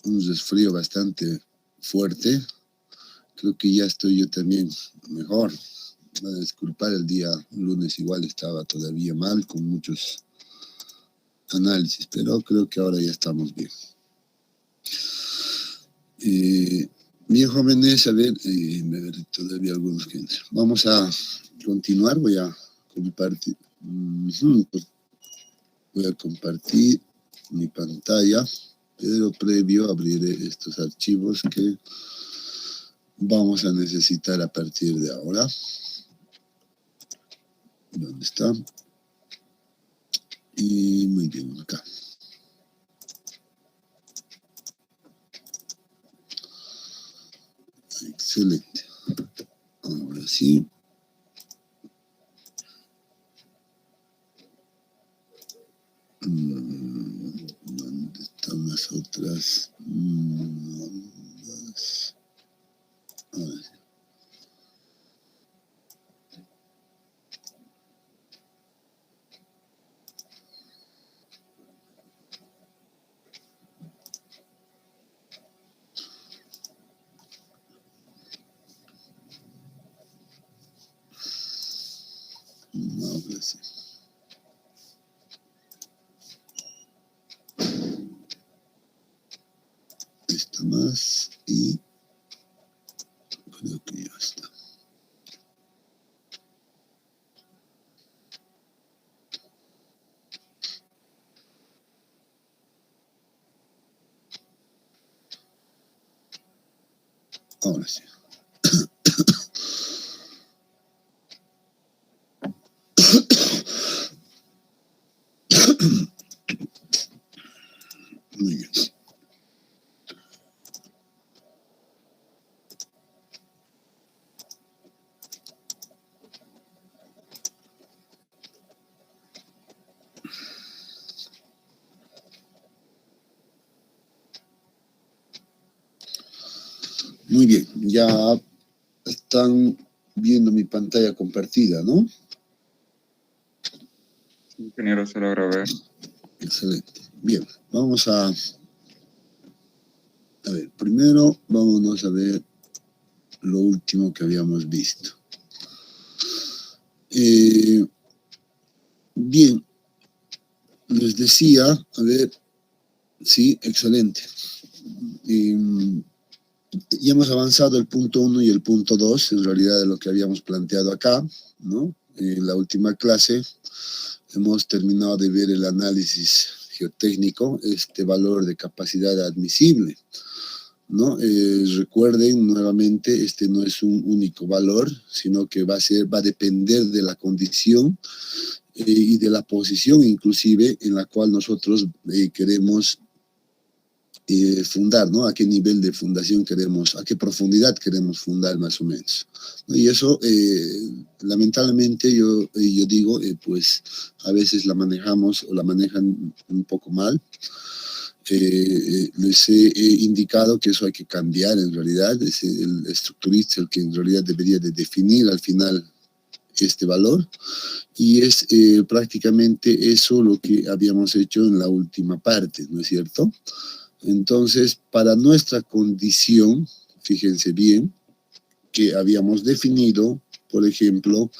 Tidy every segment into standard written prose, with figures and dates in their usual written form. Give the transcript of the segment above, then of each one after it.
un resfrío bastante fuerte. Creo que ya estoy yo también mejor. Me voy a disculpar, el día lunes igual estaba todavía mal con muchos análisis, pero creo que ahora ya estamos bien. Bien, jóvenes, a ver, todavía algunos que entran. Vamos a continuar, voy a compartir. Voy a compartir mi pantalla, pero previo abriré estos archivos que vamos a necesitar a partir de ahora. ¿Dónde está? Y muy bien, acá. Excelente. Ahora sí. ¿Dónde están las otras? A ver. Ahora sí. Esta más y creo que ya está. Ahora sí. Muy bien. Muy bien, ya están viendo mi pantalla compartida, ¿no? Ingeniero, se logra ver. Excelente. Bien, vamos a ver, primero vámonos a ver lo último que habíamos visto. Bien, les decía, a ver, sí, excelente. Ya hemos avanzado el punto 1 y el punto 2, en realidad de lo que habíamos planteado acá, ¿no? En la última clase hemos terminado de ver el análisis geotécnico, este valor de capacidad admisible, ¿no? Recuerden nuevamente, este no es un único valor, sino que va a depender de la condición y de la posición inclusive en la cual nosotros queremos fundar, ¿no? A qué nivel de fundación queremos, a qué profundidad queremos fundar más o menos. ¿No? Y eso, lamentablemente, yo digo, pues a veces la manejamos o la manejan un poco mal. Les he indicado que eso hay que cambiar en realidad, es el estructurista el que en realidad debería de definir al final este valor, y es prácticamente eso lo que habíamos hecho en la última parte, ¿no es cierto? Entonces, para nuestra condición, fíjense bien, que habíamos definido, por ejemplo,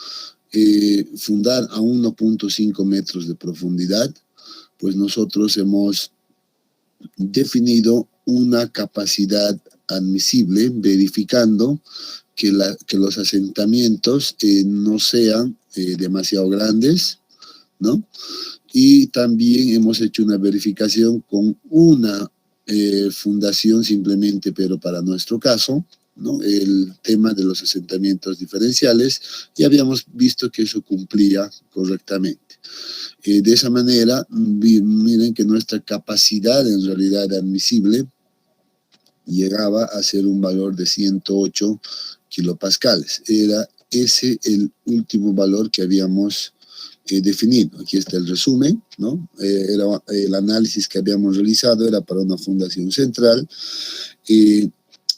fundar a 1.5 metros de profundidad, pues nosotros hemos definido una capacidad admisible, verificando que los asentamientos no sean demasiado grandes, ¿no? Y también hemos hecho una verificación con una fundación simplemente, pero para nuestro caso, ¿no? El tema de los asentamientos diferenciales, y habíamos visto que eso cumplía correctamente. De esa manera, miren que nuestra capacidad en realidad admisible llegaba a ser un valor de 108 kilopascales. Era ese el último valor que habíamos definido. Aquí está el resumen, ¿no? Era el análisis que habíamos realizado, era para una fundación central.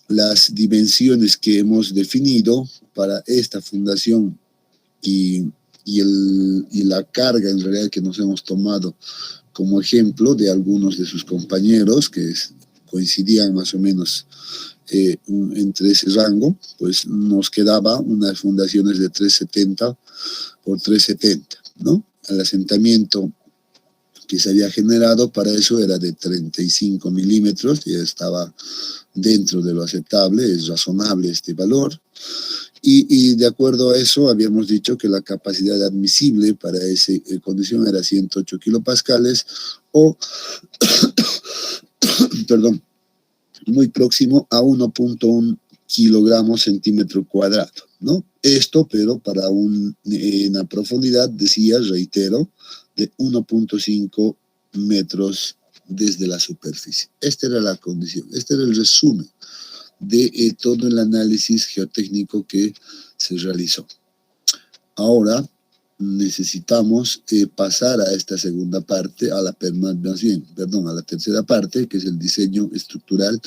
Las dimensiones que hemos definido para esta fundación y la carga en realidad que nos hemos tomado como ejemplo de algunos de sus compañeros, que coincidían más o menos entre ese rango, pues nos quedaba unas fundaciones de 370 por 370, ¿no? El asentamiento que se había generado para eso era de 35 milímetros, ya estaba dentro de lo aceptable, es razonable este valor. Y de acuerdo a eso habíamos dicho que la capacidad admisible para esa condición era 108 kilopascales o, perdón, muy próximo a 1.1 kilogramos centímetro cuadrado, ¿no? Esto, pero para una profundidad, decía, reitero, de 1.5 metros desde la superficie. Esta era la condición, este era el resumen de todo el análisis geotécnico que se realizó. Ahora necesitamos pasar a esta segunda parte, a la tercera parte, que es el diseño estructural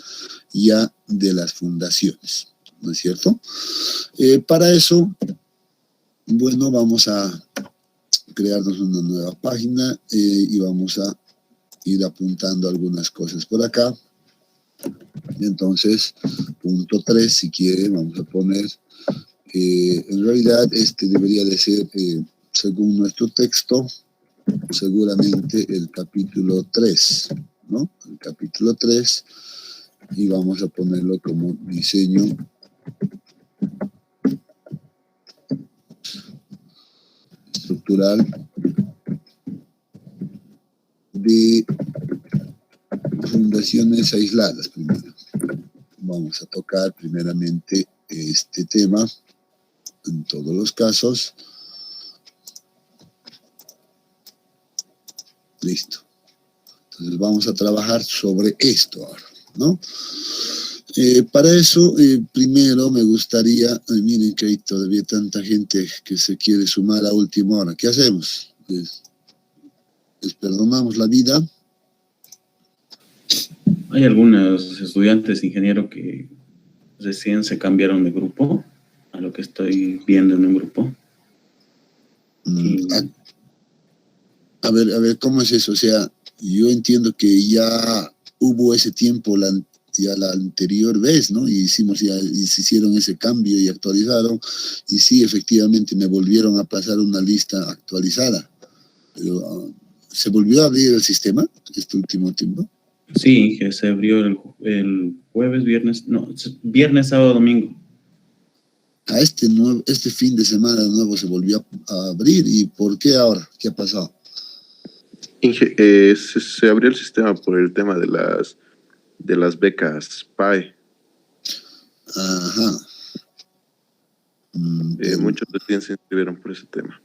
ya de las fundaciones, ¿no es cierto? Para eso, bueno, vamos a crearnos una nueva página y vamos a ir apuntando algunas cosas por acá. Entonces, punto 3, si quieren, vamos a poner, en realidad este debería de ser, según nuestro texto, seguramente el capítulo 3, ¿no? El capítulo 3, y vamos a ponerlo como diseño estructural de fundaciones aisladas primero. Vamos a tocar primeramente este tema en todos los casos. Listo. Entonces vamos a trabajar sobre esto ahora, ¿no? Para eso, primero me gustaría, miren que hay todavía tanta gente que se quiere sumar a última hora. ¿Qué hacemos? ¿Les perdonamos la vida? Hay algunos estudiantes, ingeniero, que recién se cambiaron de grupo, a lo que estoy viendo en un grupo. A ver, ¿cómo es eso? O sea, yo entiendo que ya hubo ese tiempo ya la anterior vez, ¿no? Y se hicieron ese cambio y actualizaron, y sí, efectivamente me volvieron a pasar una lista actualizada. Pero, ¿se volvió a abrir el sistema este último tiempo? Sí, que se abrió el jueves, viernes, sábado, domingo. A este fin de semana de nuevo se volvió a abrir. ¿Y por qué ahora? ¿Qué ha pasado? Se abrió el sistema por el tema de las becas PAE. Ajá. Muchos recién se inscribieron por ese tema.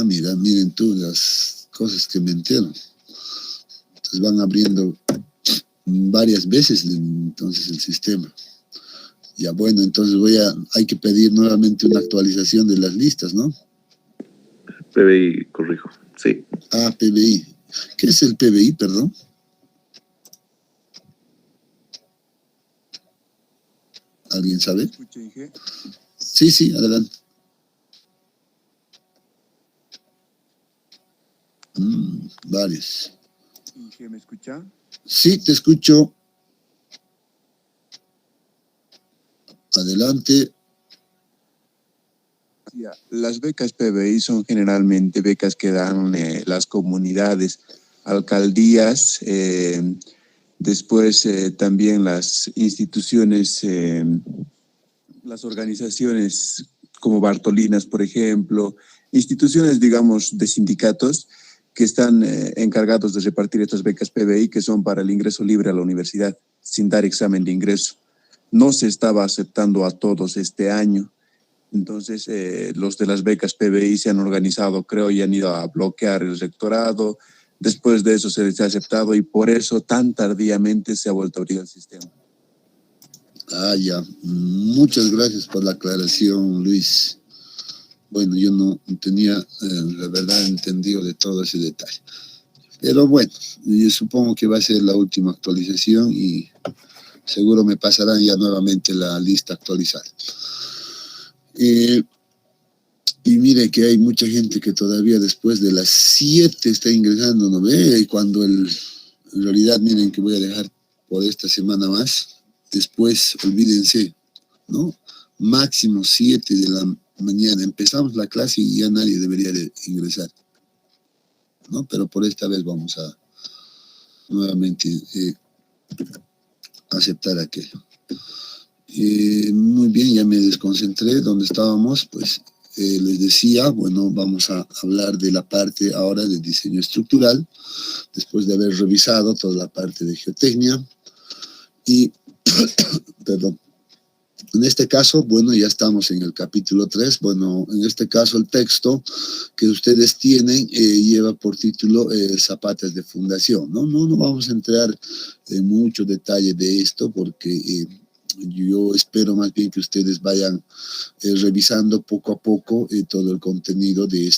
Miren tú las cosas que me entero. Entonces van abriendo varias veces entonces el sistema. Ya bueno, entonces hay que pedir nuevamente una actualización de las listas, ¿no? PBI, corrijo, sí. PBI. ¿Qué es el PBI, perdón? ¿Alguien sabe? Sí, adelante. Varios. Inge, ¿me escucha? Sí, te escucho. Adelante. Las becas PBI son generalmente becas que dan las comunidades, alcaldías, después también las instituciones, las organizaciones como Bartolinas, por ejemplo, instituciones, digamos, de sindicatos que están encargados de repartir estas becas PBI que son para el ingreso libre a la universidad, sin dar examen de ingreso. No se estaba aceptando a todos este año. Entonces, los de las becas PBI se han organizado, creo, y han ido a bloquear el rectorado. Después de eso se les ha aceptado y por eso tan tardíamente se ha vuelto a abrir el sistema. Ya. Muchas gracias por la aclaración, Luis. Bueno, yo no tenía, la verdad, entendido de todo ese detalle. Pero bueno, yo supongo que va a ser la última actualización y seguro me pasarán ya nuevamente la lista actualizada. Y mire que hay mucha gente que todavía después de las 7 está ingresando, ¿no ve? Y cuando en realidad, miren que voy a dejar por esta semana más. Después, olvídense, ¿no? Máximo 7 de la mañana. Empezamos la clase y ya nadie debería de ingresar, ¿no? Pero por esta vez vamos a nuevamente aceptar aquello. Muy bien, ya me desconcentré. ¿Dónde estábamos? Pues les decía, bueno, vamos a hablar de la parte ahora de diseño estructural, después de haber revisado toda la parte de geotecnia. Y, perdón, en este caso, bueno, ya estamos en el capítulo 3. Bueno, en este caso el texto que ustedes tienen lleva por título Zapatas de fundación, ¿no? No vamos a entrar en mucho detalle de esto porque yo espero más bien que ustedes vayan revisando poco a poco todo el contenido de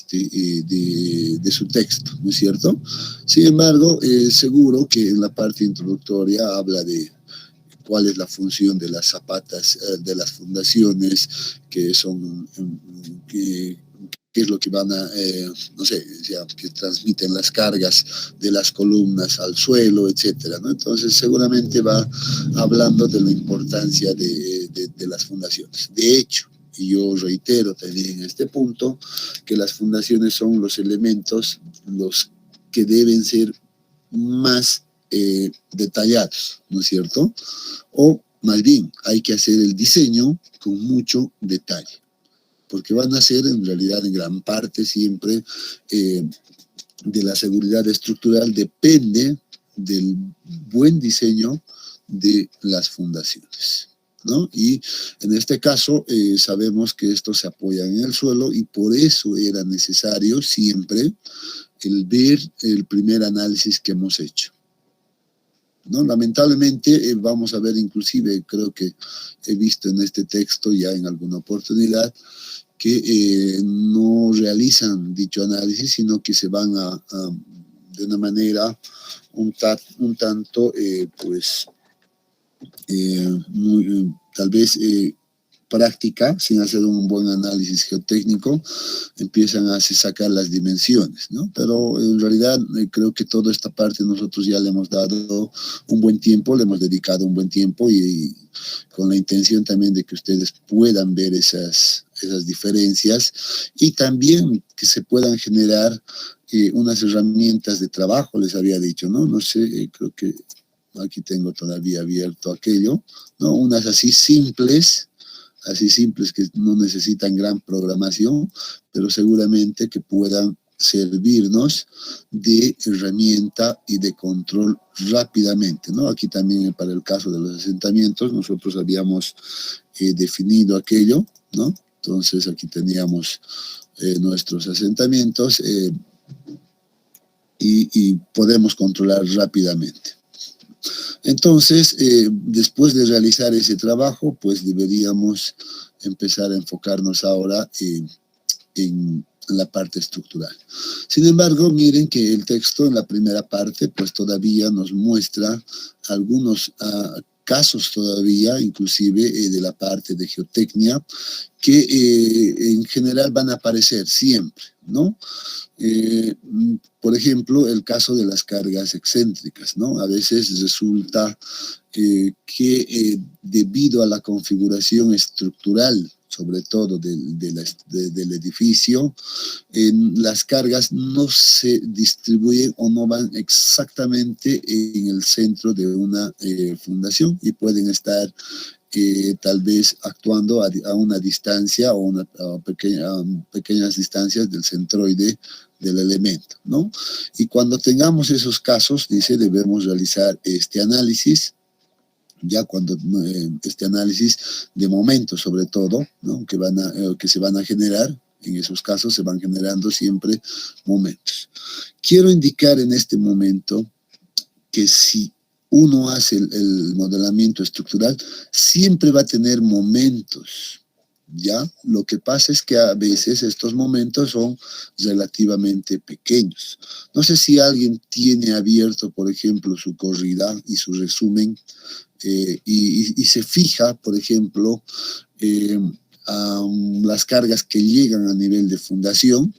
de su texto, ¿no es cierto? Sin embargo, seguro que en la parte introductoria habla de cuál es la función de las zapatas, de las fundaciones, que son, qué es lo que van a, no sé, ya, que transmiten las cargas de las columnas al suelo, etcétera, ¿no? Entonces, seguramente va hablando de la importancia de las fundaciones. De hecho, y yo reitero también en este punto, que las fundaciones son los elementos los que deben ser más detallados, ¿no es cierto? O más bien, hay que hacer el diseño con mucho detalle, porque van a ser en realidad en gran parte siempre de la seguridad estructural, depende del buen diseño de las fundaciones, ¿no? Y en este caso sabemos que estos se apoyan en el suelo y por eso era necesario siempre el ver el primer análisis que hemos hecho, ¿no? Lamentablemente vamos a ver, inclusive creo que he visto en este texto ya en alguna oportunidad que no realizan dicho análisis, sino que se van de una manera un tanto pues tal vez práctica, sin hacer un buen análisis geotécnico, empiezan a sacar las dimensiones, ¿no? Pero en realidad creo que toda esta parte nosotros ya le hemos dado un buen tiempo, le hemos dedicado un buen tiempo y con la intención también de que ustedes puedan ver esas diferencias y también que se puedan generar unas herramientas de trabajo, les había dicho, ¿no? No sé, creo que aquí tengo todavía abierto aquello, ¿no? Unas así simples que no necesitan gran programación, pero seguramente que puedan servirnos de herramienta y de control rápidamente, ¿no? Aquí también para el caso de los asentamientos, nosotros habíamos definido aquello, ¿no? Entonces aquí teníamos nuestros asentamientos y podemos controlar rápidamente. Entonces, después de realizar ese trabajo, pues deberíamos empezar a enfocarnos ahora en la parte estructural. Sin embargo, miren que el texto en la primera parte, pues todavía nos muestra algunos casos todavía, inclusive de la parte de geotecnia, que en general van a aparecer siempre, ¿no? Por ejemplo, el caso de las cargas excéntricas, ¿no? A veces resulta que debido a la configuración estructural, sobre todo del edificio, las cargas no se distribuyen o no van exactamente en el centro de una fundación y pueden estar tal vez actuando a una distancia o a pequeñas distancias del centroide del elemento, ¿no? Y cuando tengamos esos casos, dice, debemos realizar este análisis, ya cuando este análisis de momento sobre todo, ¿no? que se van a generar, en esos casos se van generando siempre momentos. Quiero indicar en este momento que si uno hace el modelamiento estructural, siempre va a tener momentos, ¿ya? Lo que pasa es que a veces estos momentos son relativamente pequeños. No sé si alguien tiene abierto, por ejemplo, su corrida y su resumen y se fija, por ejemplo, a las cargas que llegan a nivel de fundación,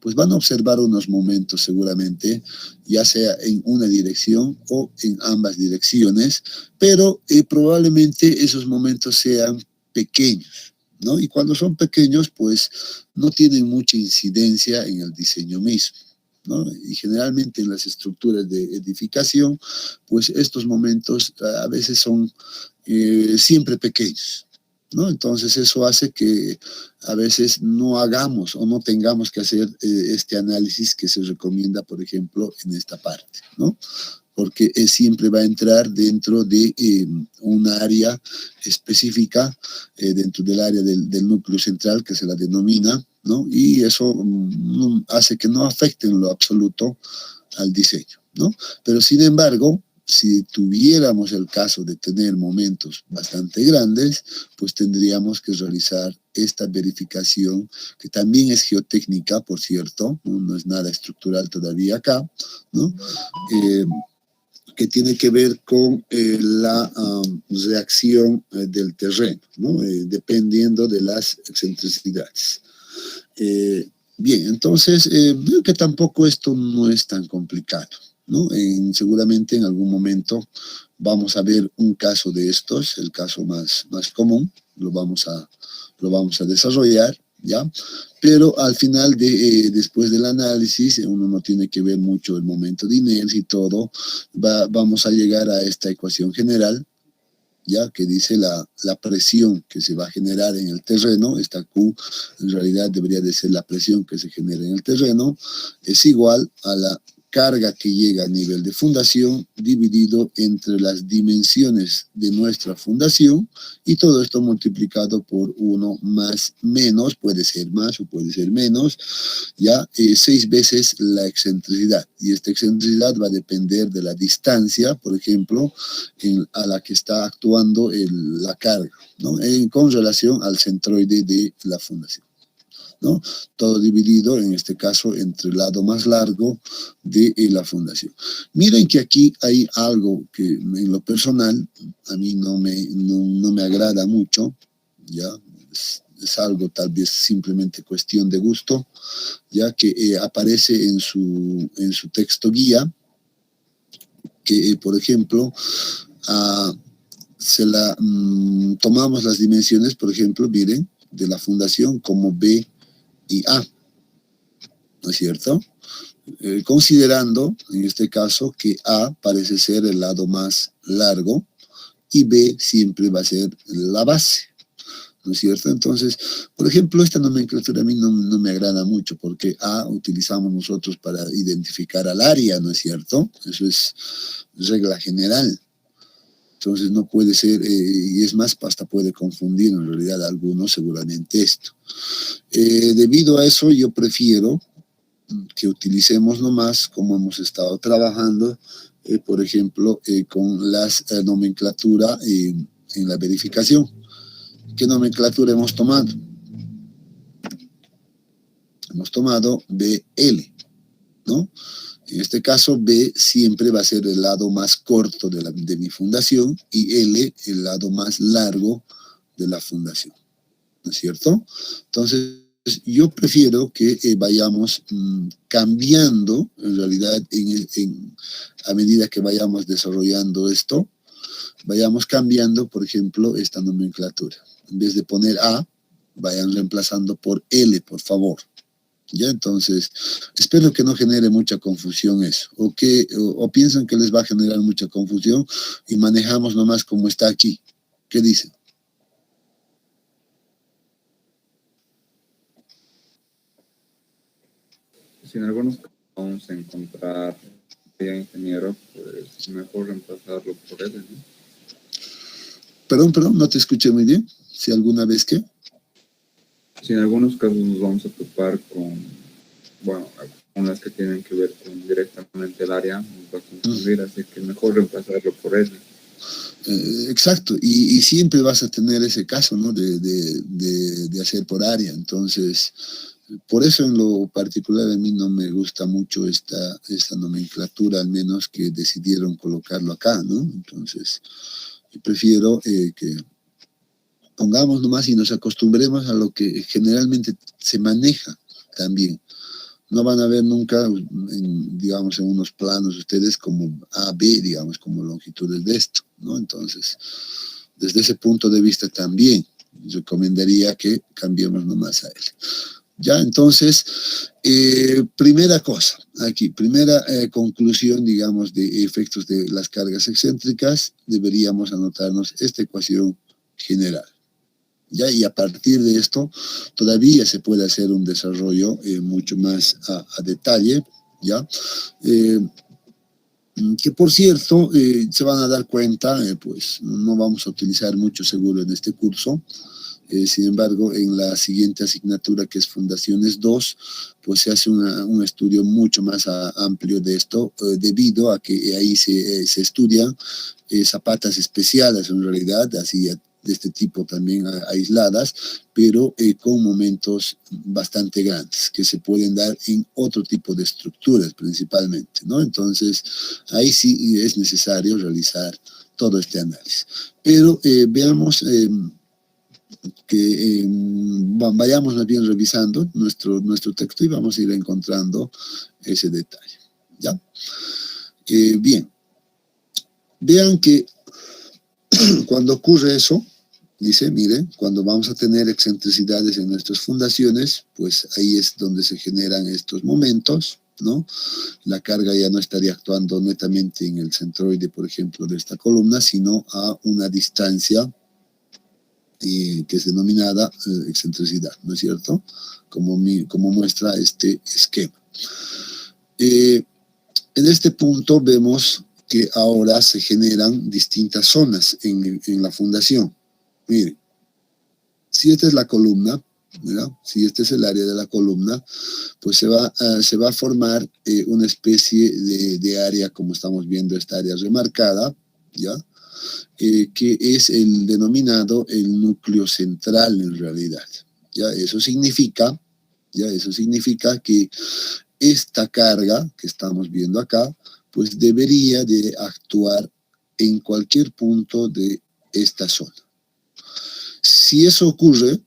pues van a observar unos momentos seguramente, ya sea en una dirección o en ambas direcciones, pero probablemente esos momentos sean pequeños, ¿no? Y cuando son pequeños, pues no tienen mucha incidencia en el diseño mismo, ¿no? Y generalmente en las estructuras de edificación, pues estos momentos a veces son siempre pequeños, ¿no? Entonces eso hace que a veces no hagamos o no tengamos que hacer este análisis que se recomienda, por ejemplo, en esta parte, ¿no? Porque siempre va a entrar dentro de un área específica, dentro del área del núcleo central que se la denomina, ¿no? Y eso hace que no afecte en lo absoluto al diseño, ¿no? Pero sin embargo, si tuviéramos el caso de tener momentos bastante grandes, pues tendríamos que realizar esta verificación, que también es geotécnica, por cierto, no es nada estructural todavía acá, ¿no? Que tiene que ver con la reacción del terreno, ¿no? Dependiendo de las excentricidades. Bien, entonces, veo que tampoco esto no es tan complicado, ¿no? Seguramente en algún momento vamos a ver un caso de estos, el caso más común, lo vamos a desarrollar, ¿ya? Pero al final, después del análisis, uno no tiene que ver mucho el momento de inercia y todo, vamos a llegar a esta ecuación general, ya que dice la presión que se va a generar en el terreno, esta Q en realidad debería de ser la presión que se genera en el terreno, es igual a la carga que llega a nivel de fundación dividido entre las dimensiones de nuestra fundación, y todo esto multiplicado por 1 más menos, puede ser más o puede ser menos, ya 6 veces la excentricidad, y esta excentricidad va a depender de la distancia, por ejemplo, a la que está actuando la carga, ¿no? Con relación al centroide de la fundación, ¿no? Todo dividido, en este caso, entre el lado más largo de la fundación. Miren que aquí hay algo que en lo personal a mí no me agrada mucho, ¿ya? Es algo tal vez simplemente cuestión de gusto, ya que aparece en su texto guía, que por ejemplo, tomamos las dimensiones, por ejemplo, miren, de la fundación como B y A, ¿no es cierto? Considerando, en este caso, que A parece ser el lado más largo y B siempre va a ser la base, ¿no es cierto? Entonces, por ejemplo, esta nomenclatura a mí no me agrada mucho, porque A utilizamos nosotros para identificar al área, ¿no es cierto? Eso es regla general. Entonces no puede ser, y es más, hasta puede confundir en realidad a algunos seguramente esto. Debido a eso, yo prefiero que utilicemos nomás, como hemos estado trabajando, por ejemplo, con las nomenclatura en la verificación. ¿Qué nomenclatura hemos tomado? Hemos tomado BL, ¿no? En este caso, B siempre va a ser el lado más corto de mi fundación y L el lado más largo de la fundación, ¿no es cierto? Entonces, yo prefiero que vayamos cambiando, en realidad, a medida que vayamos desarrollando esto, vayamos cambiando, por ejemplo, esta nomenclatura. En vez de poner A, vayan reemplazando por L, por favor. Ya, entonces, espero que no genere mucha confusión eso, o piensan que les va a generar mucha confusión y manejamos nomás como está aquí. ¿Qué dicen? Si en algunos casos vamos a encontrar ya ingeniero, pues mejor reemplazarlo por él, ¿no? Perdón, no te escuché muy bien. Si alguna vez que... Si en algunos casos nos vamos a topar con las que tienen que ver con directamente el área, nos va a confundir, así que mejor reemplazarlo por él. Exacto, y siempre vas a tener ese caso, ¿no? de hacer por área. Entonces, por eso en lo particular a mí no me gusta mucho esta nomenclatura, al menos que decidieron colocarlo acá, ¿no? Entonces, yo prefiero que pongamos nomás y nos acostumbremos a lo que generalmente se maneja también, No van a ver nunca, digamos, en unos planos ustedes como A, B, digamos, como longitudes de esto, ¿no? Entonces, desde ese punto de vista también, recomendaría que cambiemos nomás a L. Ya, entonces, primera cosa, aquí, primera conclusión, digamos, de efectos de las cargas excéntricas, deberíamos anotarnos esta ecuación general. ¿Ya? Y a partir de esto, todavía se puede hacer un desarrollo mucho más a detalle, ¿ya? Que por cierto, se van a dar cuenta, pues no vamos a utilizar mucho seguro en este curso. Sin embargo, en la siguiente asignatura, que es Fundaciones 2, pues se hace un estudio mucho más amplio de esto, debido a que ahí se estudian zapatas especiales en realidad, así de este tipo también aisladas, pero con momentos bastante grandes, que se pueden dar en otro tipo de estructuras principalmente, ¿no? Entonces, ahí sí es necesario realizar todo este análisis. Pero veamos que vayamos más bien revisando nuestro texto y vamos a ir encontrando ese detalle, ¿ya? Bien, vean que cuando ocurre eso, dice, mire, cuando vamos a tener excentricidades en nuestras fundaciones, pues ahí es donde se generan estos momentos, ¿no? La carga ya no estaría actuando netamente en el centroide, por ejemplo, de esta columna, sino a una distancia que es denominada excentricidad, ¿no es cierto? Como muestra este esquema. En este punto vemos que ahora se generan distintas zonas en la fundación. Miren, si esta es la columna, ¿verdad? Si este es el área de la columna, pues se va a formar una especie de área, como estamos viendo, esta área remarcada, ¿ya? Que es el denominado el núcleo central en realidad. ¿Ya? Eso significa que esta carga que estamos viendo acá, pues debería de actuar en cualquier punto de esta zona. Si eso ocurre,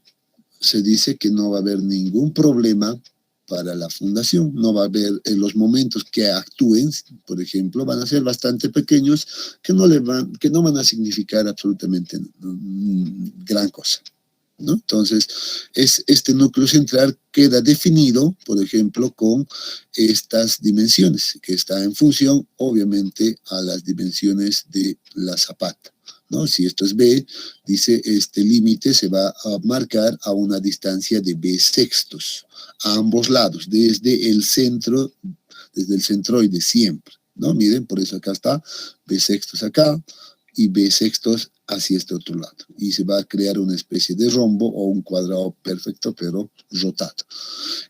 se dice que no va a haber ningún problema para la fundación, no va a haber los momentos que actúen, por ejemplo, van a ser bastante pequeños, que no van a significar absolutamente gran cosa, ¿no? Entonces, este núcleo central queda definido, por ejemplo, con estas dimensiones, que está en función, obviamente, a las dimensiones de la zapata, ¿no? Si esto es B, dice este límite se va a marcar a una distancia de B sextos, a ambos lados, desde el centroide siempre, ¿no? Miren, por eso acá está B sextos acá y B sextos hacia este otro lado. Y se va a crear una especie de rombo o un cuadrado perfecto, pero rotado.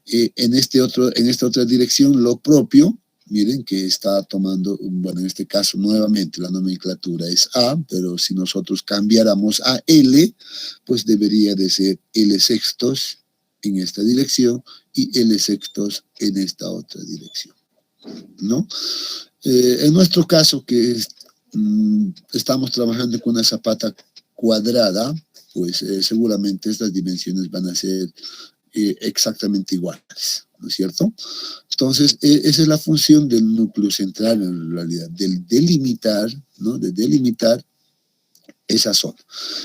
En esta otra dirección, lo propio, miren que está tomando, bueno, en este caso nuevamente la nomenclatura es A, pero si nosotros cambiáramos a L, pues debería de ser L sextos en esta dirección y L sextos en esta otra dirección, ¿no? En nuestro caso, que estamos trabajando con una zapata cuadrada, pues seguramente estas dimensiones van a ser exactamente iguales, ¿no es cierto? Entonces, esa es la función del núcleo central en realidad, del delimitar, ¿no? De delimitar esa zona.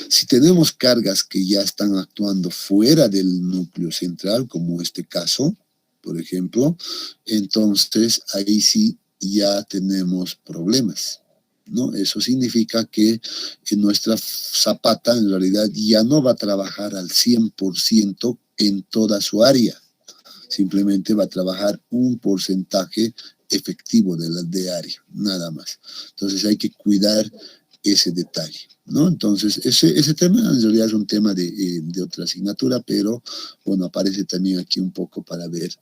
Si tenemos cargas que ya están actuando fuera del núcleo central, como este caso, por ejemplo, entonces ahí sí ya tenemos problemas, ¿no? Eso significa que nuestra zapata en realidad ya no va a trabajar al 100% en toda su área, simplemente va a trabajar un porcentaje efectivo de área, nada más. Entonces hay que cuidar ese detalle, ¿no? Entonces ese tema en realidad es un tema de otra asignatura, pero bueno, aparece también aquí un poco para ver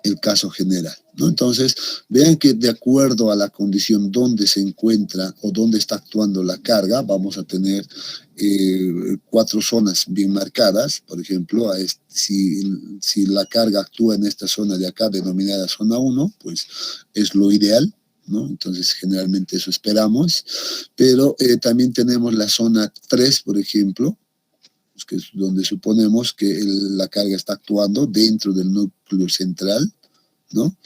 el caso general, ¿no? Entonces, vean que de acuerdo a la condición donde se encuentra o donde está actuando la carga, vamos a tener 4 zonas bien marcadas. Por ejemplo, si la carga actúa en esta zona de acá, denominada zona 1, pues es lo ideal, ¿no? Entonces, generalmente eso esperamos. Pero también tenemos la zona 3, por ejemplo, que es donde suponemos que la carga está actuando dentro del núcleo central, ¿no?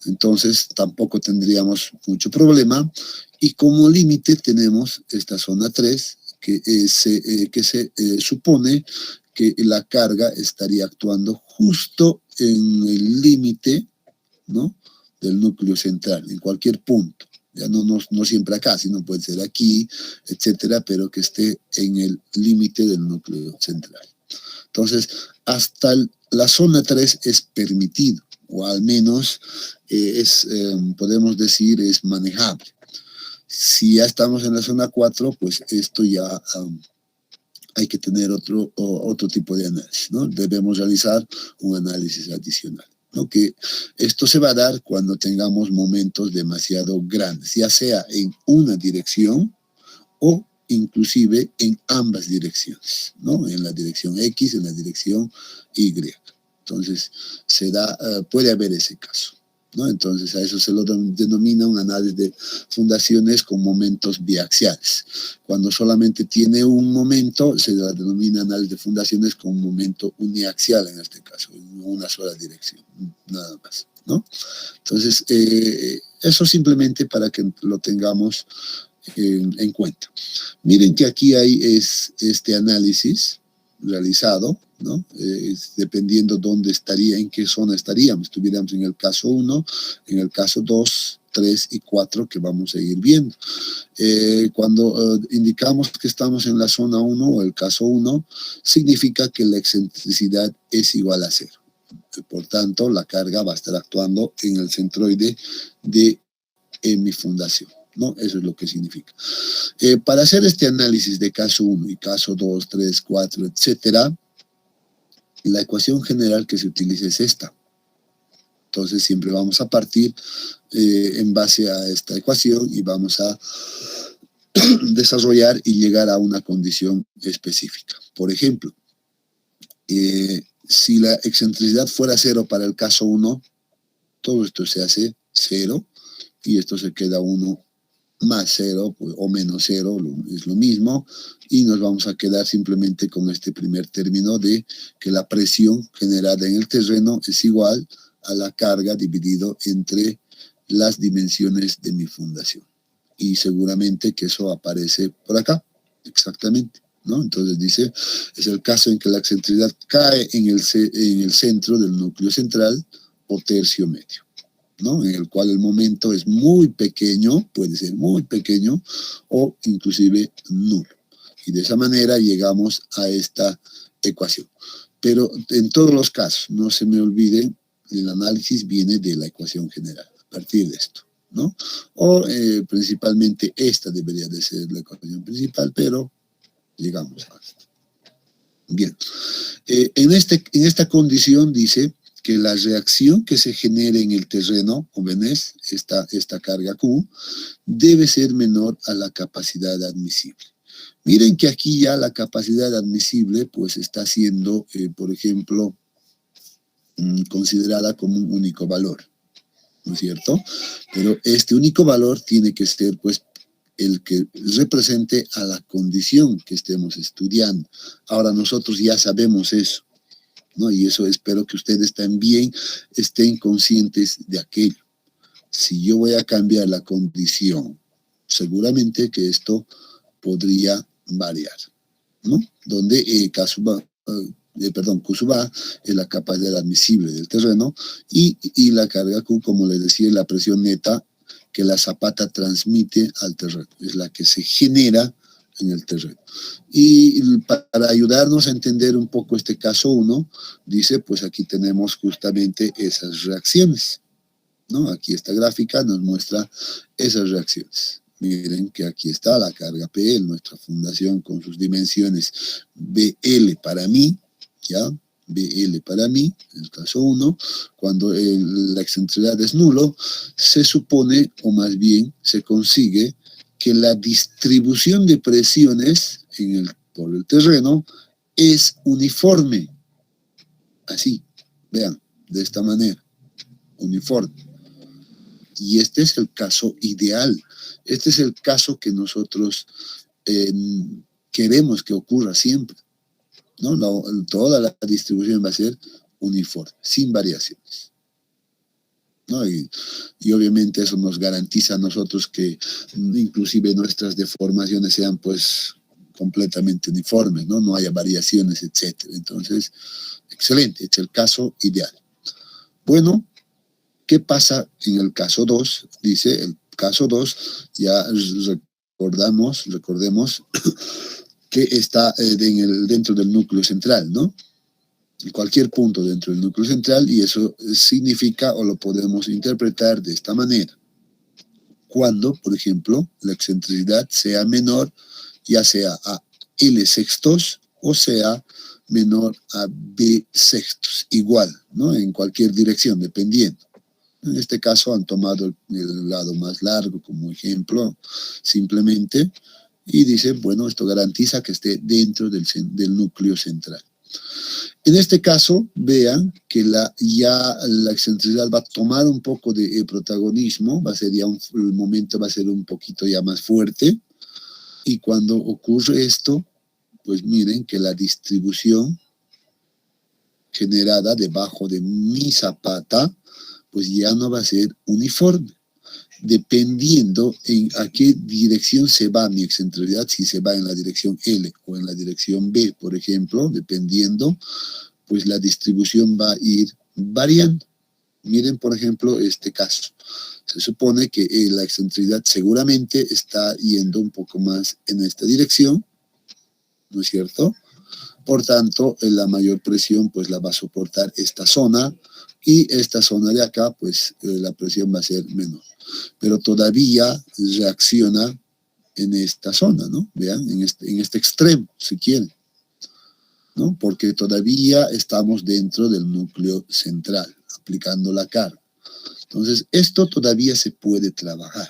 Entonces tampoco tendríamos mucho problema. Y como límite tenemos esta zona 3, que se supone que la carga estaría actuando justo en el límite, ¿no?, del núcleo central, en cualquier punto. Ya no siempre acá, sino puede ser aquí, etcétera, pero que esté en el límite del núcleo central. Entonces, hasta la zona 3 es permitido, o al menos podemos decir, es manejable. Si ya estamos en la zona 4, pues esto ya hay que tener otro tipo de análisis, ¿no? Debemos realizar un análisis adicional, ¿no? Que esto se va a dar cuando tengamos momentos demasiado grandes, ya sea en una dirección o inclusive en ambas direcciones, ¿no? En la dirección X, en la dirección Y. Entonces, puede haber ese caso, ¿no? Entonces, a eso se lo denomina un análisis de fundaciones con momentos biaxiales. Cuando solamente tiene un momento, se la denomina análisis de fundaciones con un momento uniaxial, en este caso, en una sola dirección, nada más, ¿no? Entonces, eso simplemente para que lo tengamos en cuenta. Miren que aquí hay este análisis realizado, ¿no? Dependiendo dónde estaría, en qué zona estaríamos. Estuviéramos en el caso 1, en el caso 2, 3 y 4 que vamos a ir viendo. Cuando indicamos que estamos en la zona 1 o el caso 1, significa que la excentricidad es igual a 0. Por tanto, la carga va a estar actuando en el centroide de mi fundación, ¿no? Eso es lo que significa. Para hacer este análisis de caso 1 y caso 2, 3, 4, etcétera, la ecuación general que se utiliza es esta. Entonces siempre vamos a partir en base a esta ecuación y vamos a desarrollar y llegar a una condición específica. Por ejemplo, si la excentricidad fuera 0 para el caso 1, todo esto se hace 0 y esto se queda 1 más 0 pues, o menos 0, es lo mismo, y nos vamos a quedar simplemente con este primer término de que la presión generada en el terreno es igual a la carga dividido entre las dimensiones de mi fundación. Y seguramente que eso aparece por acá, exactamente, ¿no? Entonces dice, es el caso en que la excentricidad cae en el centro del núcleo central o tercio medio, ¿no? En el cual el momento es muy pequeño, puede ser muy pequeño o inclusive nulo. Y de esa manera llegamos a esta ecuación. Pero en todos los casos, no se me olvide, el análisis viene de la ecuación general, a partir de esto, ¿no? O principalmente esta debería de ser la ecuación principal, pero llegamos a esto. Bien, en esta condición dice que la reacción que se genere en el terreno, o venés, esta carga Q, debe ser menor a la capacidad admisible. Miren que aquí ya la capacidad admisible pues está siendo, por ejemplo, considerada como un único valor, ¿no es cierto? Pero este único valor tiene que ser pues el que represente a la condición que estemos estudiando. Ahora nosotros ya sabemos eso, ¿no? Y eso espero que ustedes también estén conscientes de aquello. Si yo voy a cambiar la condición, seguramente que esto podría variar, ¿no? Donde Q sub A es la capacidad admisible del terreno y la carga Q, como les decía, es la presión neta que la zapata transmite al terreno, es la que se genera en el terreno. Y para ayudarnos a entender un poco este caso 1, dice, pues aquí tenemos justamente esas reacciones, ¿no? Aquí esta gráfica nos muestra esas reacciones. Miren que aquí está la carga PL, nuestra fundación con sus dimensiones BL para mí, ¿ya? BL para mí, en el caso 1, cuando la excentricidad es nulo, se supone, o más bien se consigue, que la distribución de presiones por el terreno es uniforme. Así, vean, de esta manera, uniforme. Y este es el caso ideal. Este es el caso que nosotros queremos que ocurra siempre. ¿no? Toda la distribución va a ser uniforme, sin variaciones, ¿no? Y obviamente eso nos garantiza a nosotros que inclusive nuestras deformaciones sean pues completamente uniformes, ¿no? No haya variaciones, etc. Entonces, excelente, es el caso ideal. Bueno, ¿qué pasa en el caso 2? Dice, el caso 2, ya recordemos que está dentro del núcleo central, ¿no? En cualquier punto dentro del núcleo central, y eso significa, o lo podemos interpretar de esta manera. Cuando, por ejemplo, la excentricidad sea menor, ya sea a L sextos o sea menor a B sextos, igual, ¿no? En cualquier dirección, dependiendo. En este caso han tomado el lado más largo como ejemplo, simplemente, y dice, bueno, esto garantiza que esté dentro del núcleo central. En este caso, vean que ya la excentricidad va a tomar un poco de protagonismo, va a ser ya el momento va a ser un poquito ya más fuerte, y cuando ocurre esto, pues miren que la distribución generada debajo de mi zapata, pues ya no va a ser uniforme, dependiendo a qué dirección se va mi excentricidad, si se va en la dirección L o en la dirección B, por ejemplo, dependiendo, pues la distribución va a ir variando. Miren, por ejemplo, este caso. Se supone que la excentricidad seguramente está yendo un poco más en esta dirección, ¿no es cierto? Por tanto, la mayor presión pues la va a soportar esta zona, y esta zona de acá pues la presión va a ser menor. Pero todavía reacciona en esta zona, ¿no? Vean, en este extremo, si quieren, ¿no? Porque todavía estamos dentro del núcleo central, aplicando la carga. Entonces, esto todavía se puede trabajar.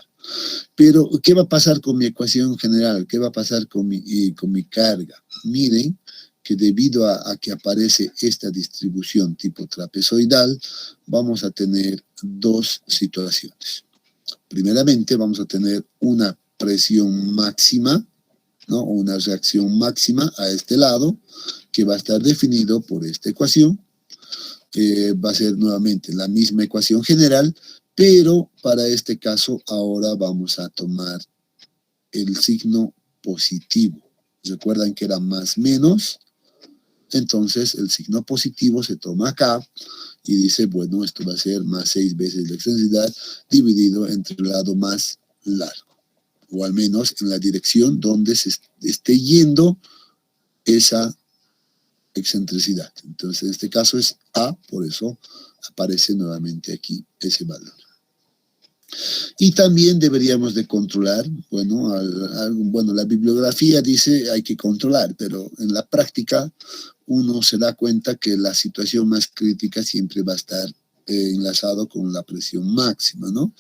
Pero, ¿qué va a pasar con mi ecuación general? ¿Qué va a pasar con mi carga? Miren que debido a que aparece esta distribución tipo trapezoidal, vamos a tener dos situaciones. Primeramente, vamos a tener una presión máxima, ¿no? O una reacción máxima a este lado, que va a estar definido por esta ecuación. Va a ser nuevamente la misma ecuación general, pero para este caso ahora vamos a tomar el signo positivo. ¿Recuerdan que era más menos? Entonces el signo positivo se toma acá y dice, bueno, esto va a ser más 6 veces la excentricidad dividido entre el lado más largo, o al menos en la dirección donde se esté yendo esa excentricidad. Entonces en este caso es A, por eso aparece nuevamente aquí ese valor. Y también deberíamos de controlar, bueno, la bibliografía dice hay que controlar, pero en la práctica uno se da cuenta que la situación más crítica siempre va a estar enlazado con la presión máxima, ¿no?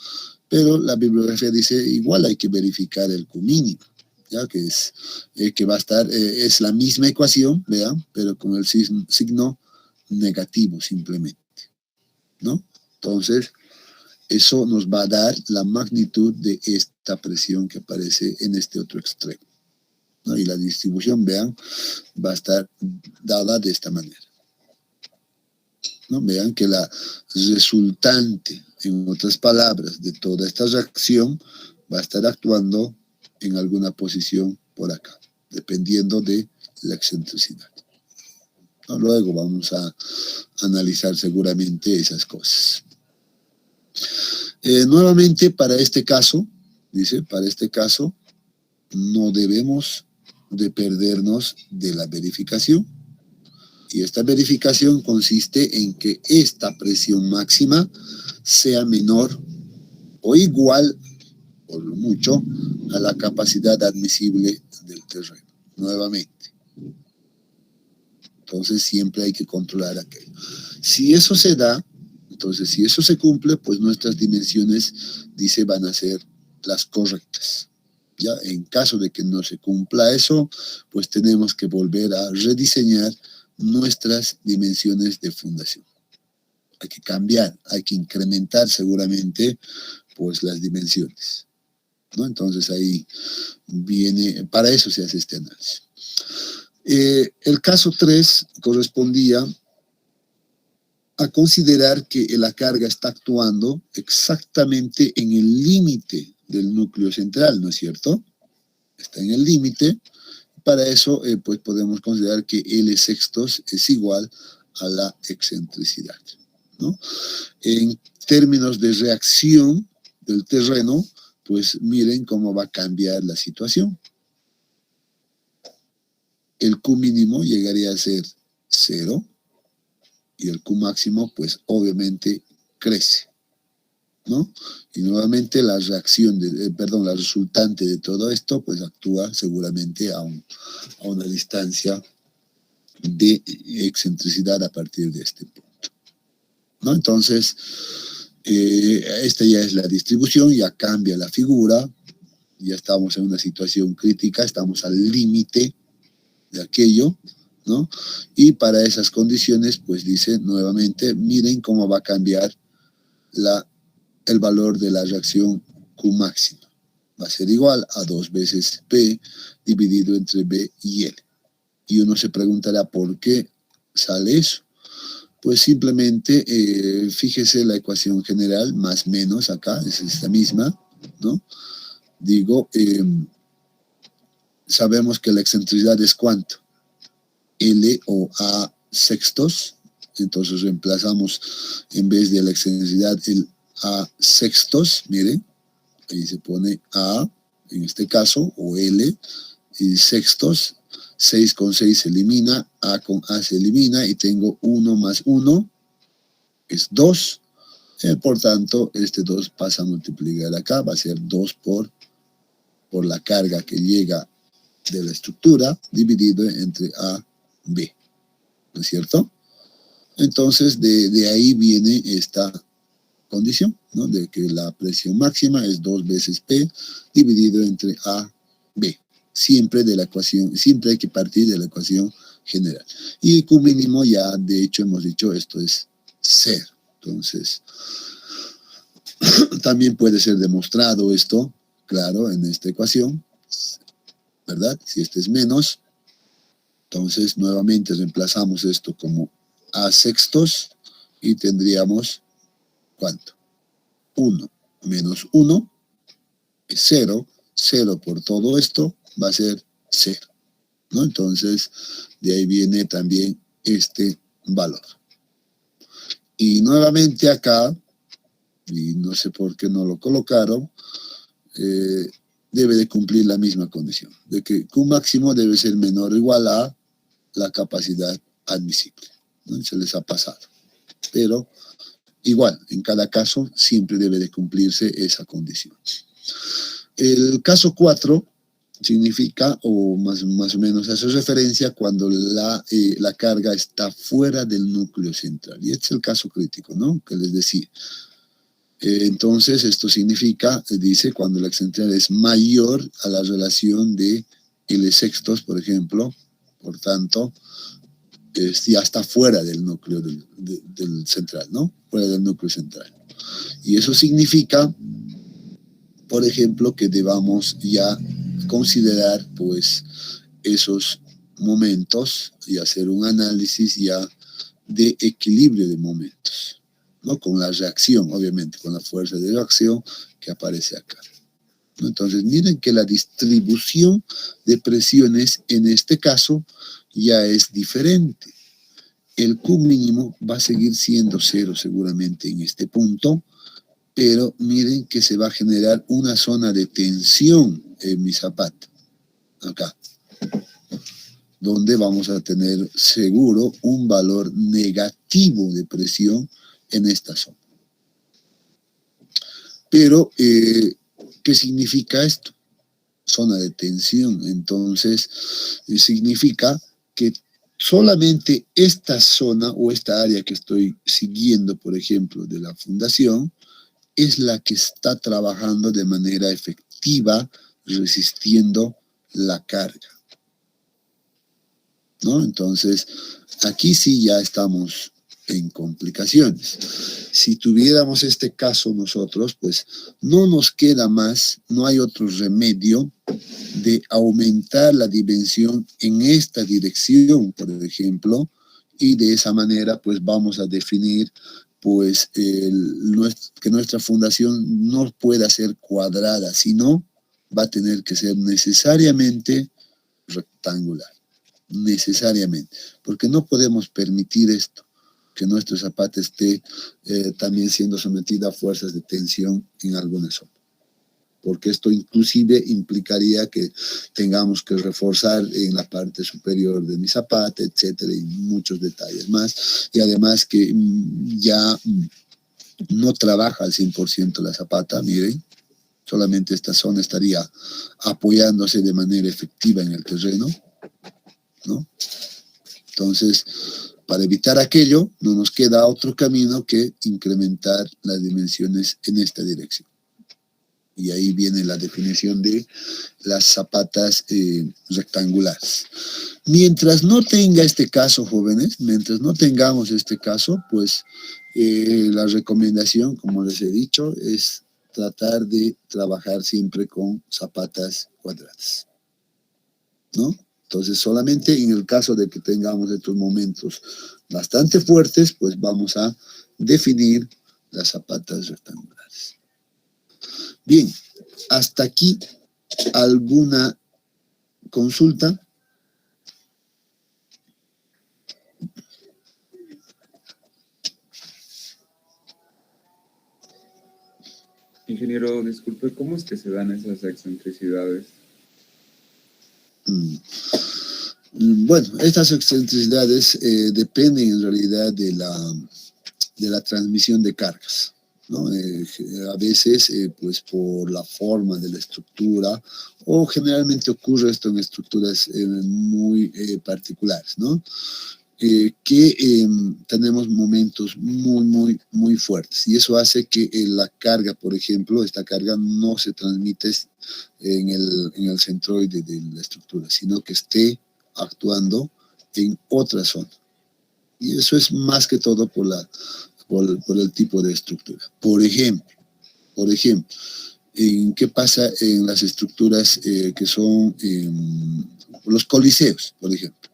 Pero la bibliografía dice igual hay que verificar el Q mínimo, ya que va a estar, es la misma ecuación, vean, pero con el signo negativo simplemente, ¿no? Entonces, eso nos va a dar la magnitud de esta presión que aparece en este otro extremo, ¿no? Y la distribución, vean, va a estar dada de esta manera, ¿no? Vean que la resultante, en otras palabras, de toda esta reacción va a estar actuando en alguna posición por acá, dependiendo de la excentricidad, ¿no? Luego vamos a analizar seguramente esas cosas. Nuevamente, para este caso, dice, para este caso, no debemos de perdernos de la verificación. Y esta verificación consiste en que esta presión máxima sea menor o igual, por lo mucho, a la capacidad admisible del terreno. Nuevamente. Entonces siempre hay que controlar aquello. Si eso se da, entonces si eso se cumple, pues nuestras dimensiones, dice, van a ser las correctas. Ya en caso de que no se cumpla eso, pues tenemos que volver a rediseñar nuestras dimensiones de fundación. Hay que cambiar, hay que incrementar seguramente pues las dimensiones, ¿no? Entonces ahí viene, para eso se hace este análisis. El caso 3 correspondía a considerar que la carga está actuando exactamente en el límite del núcleo central, ¿no es cierto? Está en el límite. Para eso, pues podemos considerar que L sextos es igual a la excentricidad, ¿no? En términos de reacción del terreno, pues miren cómo va a cambiar la situación. El Q mínimo llegaría a ser 0 y el Q máximo, pues obviamente crece, ¿no? Y nuevamente la reacción, la resultante de todo esto, pues actúa seguramente a una distancia de excentricidad a partir de este punto, ¿no? Entonces, esta ya es la distribución, ya cambia la figura, ya estamos en una situación crítica, estamos al límite de aquello, ¿no? Y para esas condiciones, pues dice nuevamente, miren cómo va a cambiar el valor de la reacción Q máxima. Va a ser igual a 2 veces P dividido entre B y L. Y uno se preguntará, ¿por qué sale eso? Pues simplemente, fíjese la ecuación general, más menos acá, es esta misma, ¿no? Digo, sabemos que la excentricidad es ¿cuánto? L o A sextos, entonces reemplazamos en vez de la excentricidad el A sextos, miren, ahí se pone A, en este caso, o L, y sextos, 6 con 6 se elimina, A con A se elimina, y tengo 1 más 1, es 2, por tanto, este 2 pasa a multiplicar acá, va a ser 2 por la carga que llega de la estructura, dividido entre A, B, ¿no es cierto? Entonces, de ahí viene esta condición, ¿no? De que la presión máxima es 2 veces P dividido entre A, B. Siempre de la ecuación, siempre hay que partir de la ecuación general. Y Q mínimo ya, de hecho, hemos dicho, esto es 0. Entonces, también puede ser demostrado esto, claro, en esta ecuación, ¿verdad? Si este es menos, entonces nuevamente reemplazamos esto como A sextos y tendríamos, ¿cuánto? 1 menos 1 es 0, 0 por todo esto va a ser 0, ¿no? Entonces, de ahí viene también este valor. Y nuevamente acá, y no sé por qué no lo colocaron, debe de cumplir la misma condición, de que Q máximo debe ser menor o igual a la capacidad admisible, ¿no? Se les ha pasado. Pero igual, en cada caso siempre debe de cumplirse esa condición. El caso 4 significa, o más o menos hace referencia cuando la carga está fuera del núcleo central. Y este es el caso crítico, ¿no? Que les decía. Entonces, esto significa, dice, cuando la excentricidad es mayor a la relación de L sextos, por ejemplo, por tanto, ya está fuera del núcleo del central, ¿no? Fuera del núcleo central. Y eso significa, por ejemplo, que debamos ya considerar, pues, esos momentos y hacer un análisis ya de equilibrio de momentos, ¿no? Con la reacción, obviamente, con la fuerza de reacción que aparece acá, ¿no? Entonces, miren que la distribución de presiones en este caso ya es diferente. El Q mínimo va a seguir siendo 0 seguramente en este punto, pero miren que se va a generar una zona de tensión en mi zapato, acá, donde vamos a tener seguro un valor negativo de presión en esta zona. Pero, ¿qué significa esto? Zona de tensión. Entonces, significa que solamente esta zona o esta área que estoy siguiendo, por ejemplo, de la fundación, es la que está trabajando de manera efectiva, resistiendo la carga, ¿no? Entonces, aquí sí ya estamos en complicaciones. Si tuviéramos este caso nosotros, pues no nos queda más, no hay otro remedio, de aumentar la dimensión en esta dirección, por ejemplo, y de esa manera pues vamos a definir pues que nuestra fundación no pueda ser cuadrada, sino va a tener que ser necesariamente rectangular, necesariamente, porque no podemos permitir esto, que nuestro zapata esté también siendo sometida a fuerzas de tensión en alguna zona, porque esto inclusive implicaría que tengamos que reforzar en la parte superior de mi zapata, etcétera, y muchos detalles más, y además que ya no trabaja al 100% la zapata, miren, solamente esta zona estaría apoyándose de manera efectiva en el terreno, ¿no? Entonces, para evitar aquello, no nos queda otro camino que incrementar las dimensiones en esta dirección. Y ahí viene la definición de las zapatas rectangulares. Mientras no tenga este caso, jóvenes, mientras no tengamos este caso, pues la recomendación, como les he dicho, es tratar de trabajar siempre con zapatas cuadradas, ¿no? Entonces, solamente en el caso de que tengamos estos momentos bastante fuertes, pues vamos a definir las zapatas rectangulares. Bien, hasta aquí, ¿alguna consulta? Ingeniero, disculpe, ¿cómo es que se dan esas excentricidades? Bueno, estas excentricidades dependen en realidad de la transmisión de cargas, ¿no? A veces, pues por la forma de la estructura, o generalmente ocurre esto en estructuras muy particulares, ¿no? Que tenemos momentos muy fuertes, y eso hace que la carga, por ejemplo, esta carga no se transmite en el centroide de la estructura, sino que esté actuando en otra zona. Y eso es más que todo por el tipo de estructura. Por ejemplo, ¿qué pasa en las estructuras que son los coliseos, por ejemplo?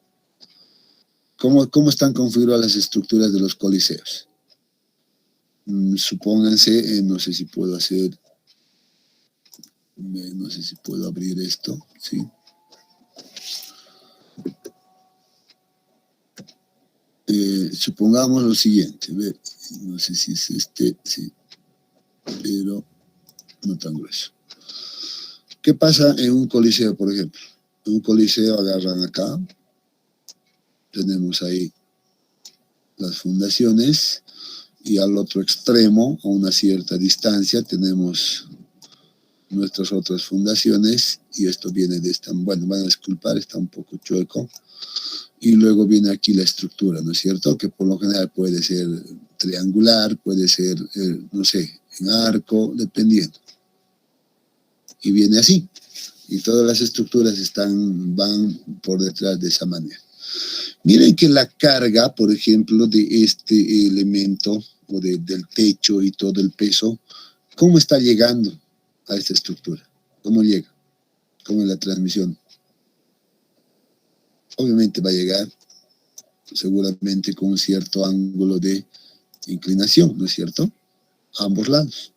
¿Cómo están configuradas las estructuras de los coliseos? Supónganse, no sé si puedo abrir esto, ¿sí? Supongamos lo siguiente, no sé si es este, sí, pero no tan grueso. ¿Qué pasa en un coliseo, por ejemplo? En un coliseo agarran acá, tenemos ahí las fundaciones, y al otro extremo, a una cierta distancia, tenemos nuestras otras fundaciones, y esto viene de esta, bueno, van a disculpar, está un poco chueco, y luego viene aquí la estructura, ¿no es cierto? Que por lo general puede ser triangular, puede ser, no sé, en arco, dependiendo. Y viene así, y todas las estructuras van por detrás de esa manera. Miren que la carga, por ejemplo, de este elemento, o del techo y todo el peso, ¿cómo está llegando a esta estructura? ¿Cómo llega? ¿Cómo es la transmisión? Obviamente va a llegar seguramente con un cierto ángulo de inclinación, ¿no es cierto? A ambos lados.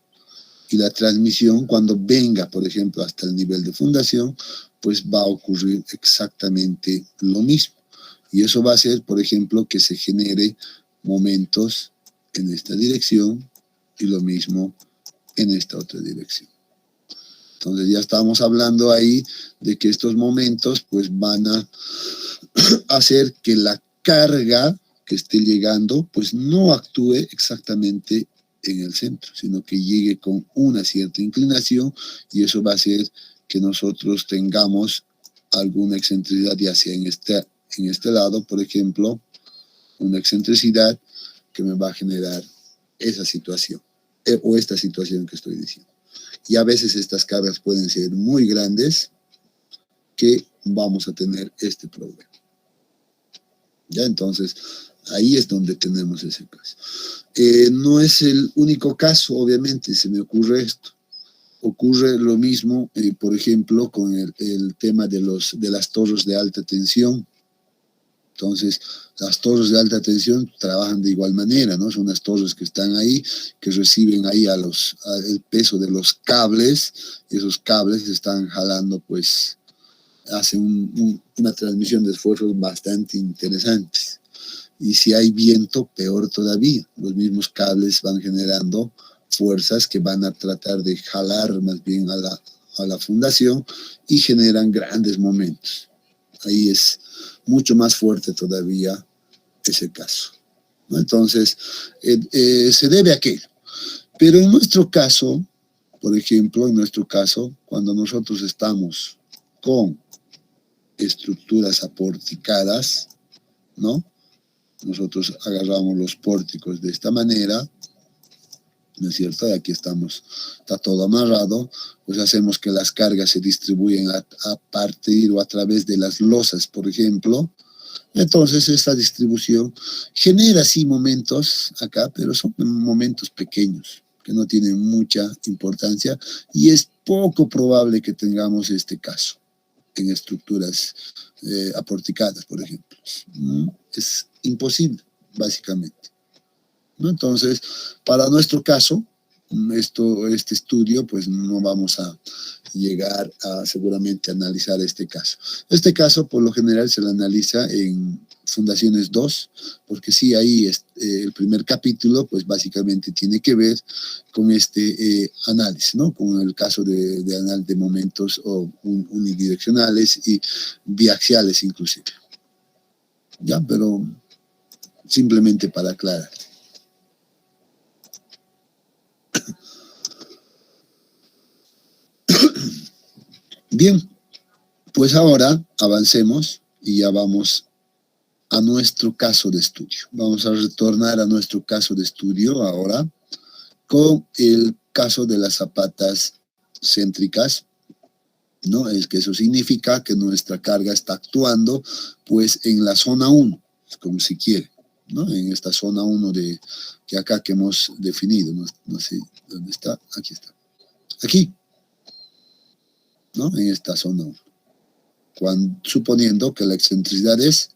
Y la transmisión, cuando venga, por ejemplo, hasta el nivel de fundación, pues va a ocurrir exactamente lo mismo. Y eso va a hacer, por ejemplo, que se genere momentos en esta dirección y lo mismo en esta otra dirección. Entonces ya estamos hablando ahí de que estos momentos pues van a hacer que la carga que esté llegando pues no actúe exactamente en el centro, sino que llegue con una cierta inclinación, y eso va a hacer que nosotros tengamos alguna excentricidad, ya sea en este lado, por ejemplo, una excentricidad que me va a generar esa situación, o esta situación que estoy diciendo. Y a veces estas cargas pueden ser muy grandes, que vamos a tener este problema. Ya, entonces, ahí es donde tenemos ese caso. No es el único caso, obviamente, se me ocurre esto. ocurre lo mismo, por ejemplo, con el tema de las torres de alta tensión. Entonces, las torres de alta tensión trabajan de igual manera, ¿no? Son unas torres que están ahí, que reciben ahí el peso de los cables, y esos cables están jalando, pues, hacen una transmisión de esfuerzos bastante interesantes. Y si hay viento, peor todavía. Los mismos cables van generando fuerzas que van a tratar de jalar más bien a la fundación y generan grandes momentos. Ahí es mucho más fuerte todavía ese caso, ¿no? Entonces, se debe a aquello. Pero en nuestro caso, por ejemplo, cuando nosotros estamos con estructuras aporticadas, ¿no? Nosotros agarramos los pórticos de esta manera, ¿no es cierto? Y aquí está todo amarrado, pues hacemos que las cargas se distribuyen a partir o a través de las losas, por ejemplo. Entonces, esta distribución genera sí momentos acá, pero son momentos pequeños, que no tienen mucha importancia, y es poco probable que tengamos este caso en estructuras aporticadas, por ejemplo. ¿No? Es imposible, básicamente, ¿no? Entonces, para nuestro caso, este estudio, pues no vamos a llegar a seguramente analizar este caso. Este caso, por lo general, se lo analiza en Fundaciones 2, porque sí, ahí el primer capítulo, pues básicamente tiene que ver con este análisis, ¿no? Con el caso de análisis de momentos unidireccionales y biaxiales inclusive. Ya, pero simplemente para aclarar. Bien, pues ahora avancemos y ya vamos a nuestro caso de estudio. Vamos a retornar a nuestro caso de estudio ahora con el caso de las zapatas céntricas, ¿no? Es que eso significa que nuestra carga está actuando pues en la zona 1, como si quiere, ¿no? En esta zona 1 que hemos definido, no sé dónde está, aquí está. Aquí, ¿no? En esta zona 1. Suponiendo que la excentricidad es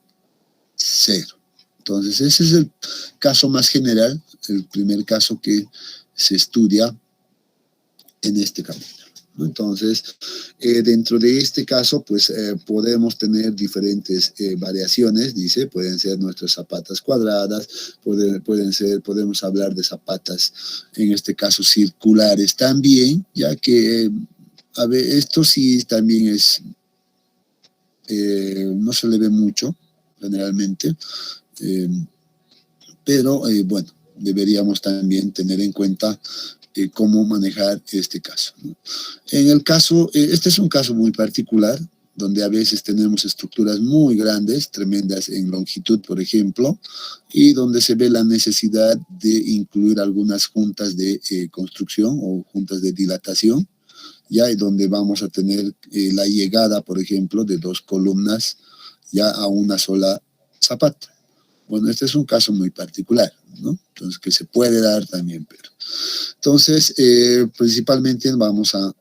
0. Entonces, ese es el caso más general, el primer caso que se estudia en este capítulo, ¿no? Entonces, dentro de este caso, pues podemos tener diferentes variaciones, dice, pueden ser nuestras zapatas cuadradas, podemos hablar de zapatas, en este caso, circulares también, ya que a ver, esto sí también es, no se le ve mucho, generalmente, pero bueno, deberíamos también tener en cuenta cómo manejar este caso, ¿no? En el caso, este es un caso muy particular, donde a veces tenemos estructuras muy grandes, tremendas en longitud, por ejemplo, y donde se ve la necesidad de incluir algunas juntas de construcción o juntas de dilatación, ya, y donde vamos a tener la llegada, por ejemplo, de 2 columnas ya a una sola zapata. Bueno, este es un caso muy particular, ¿no? Entonces, que se puede dar también, pero... Entonces, principalmente vamos a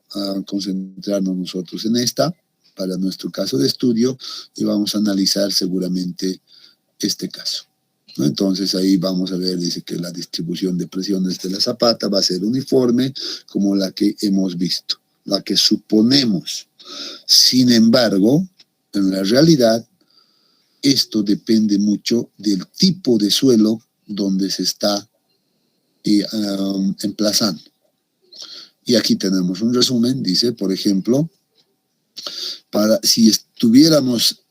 concentrarnos nosotros en esta, para nuestro caso de estudio, y vamos a analizar seguramente este caso, ¿no? Entonces, ahí vamos a ver, dice que la distribución de presiones de la zapata va a ser uniforme, como la que hemos visto, la que suponemos. Sin embargo, en la realidad, esto depende mucho del tipo de suelo donde se está emplazando. Y aquí tenemos un resumen, dice, por ejemplo, si estuviéramos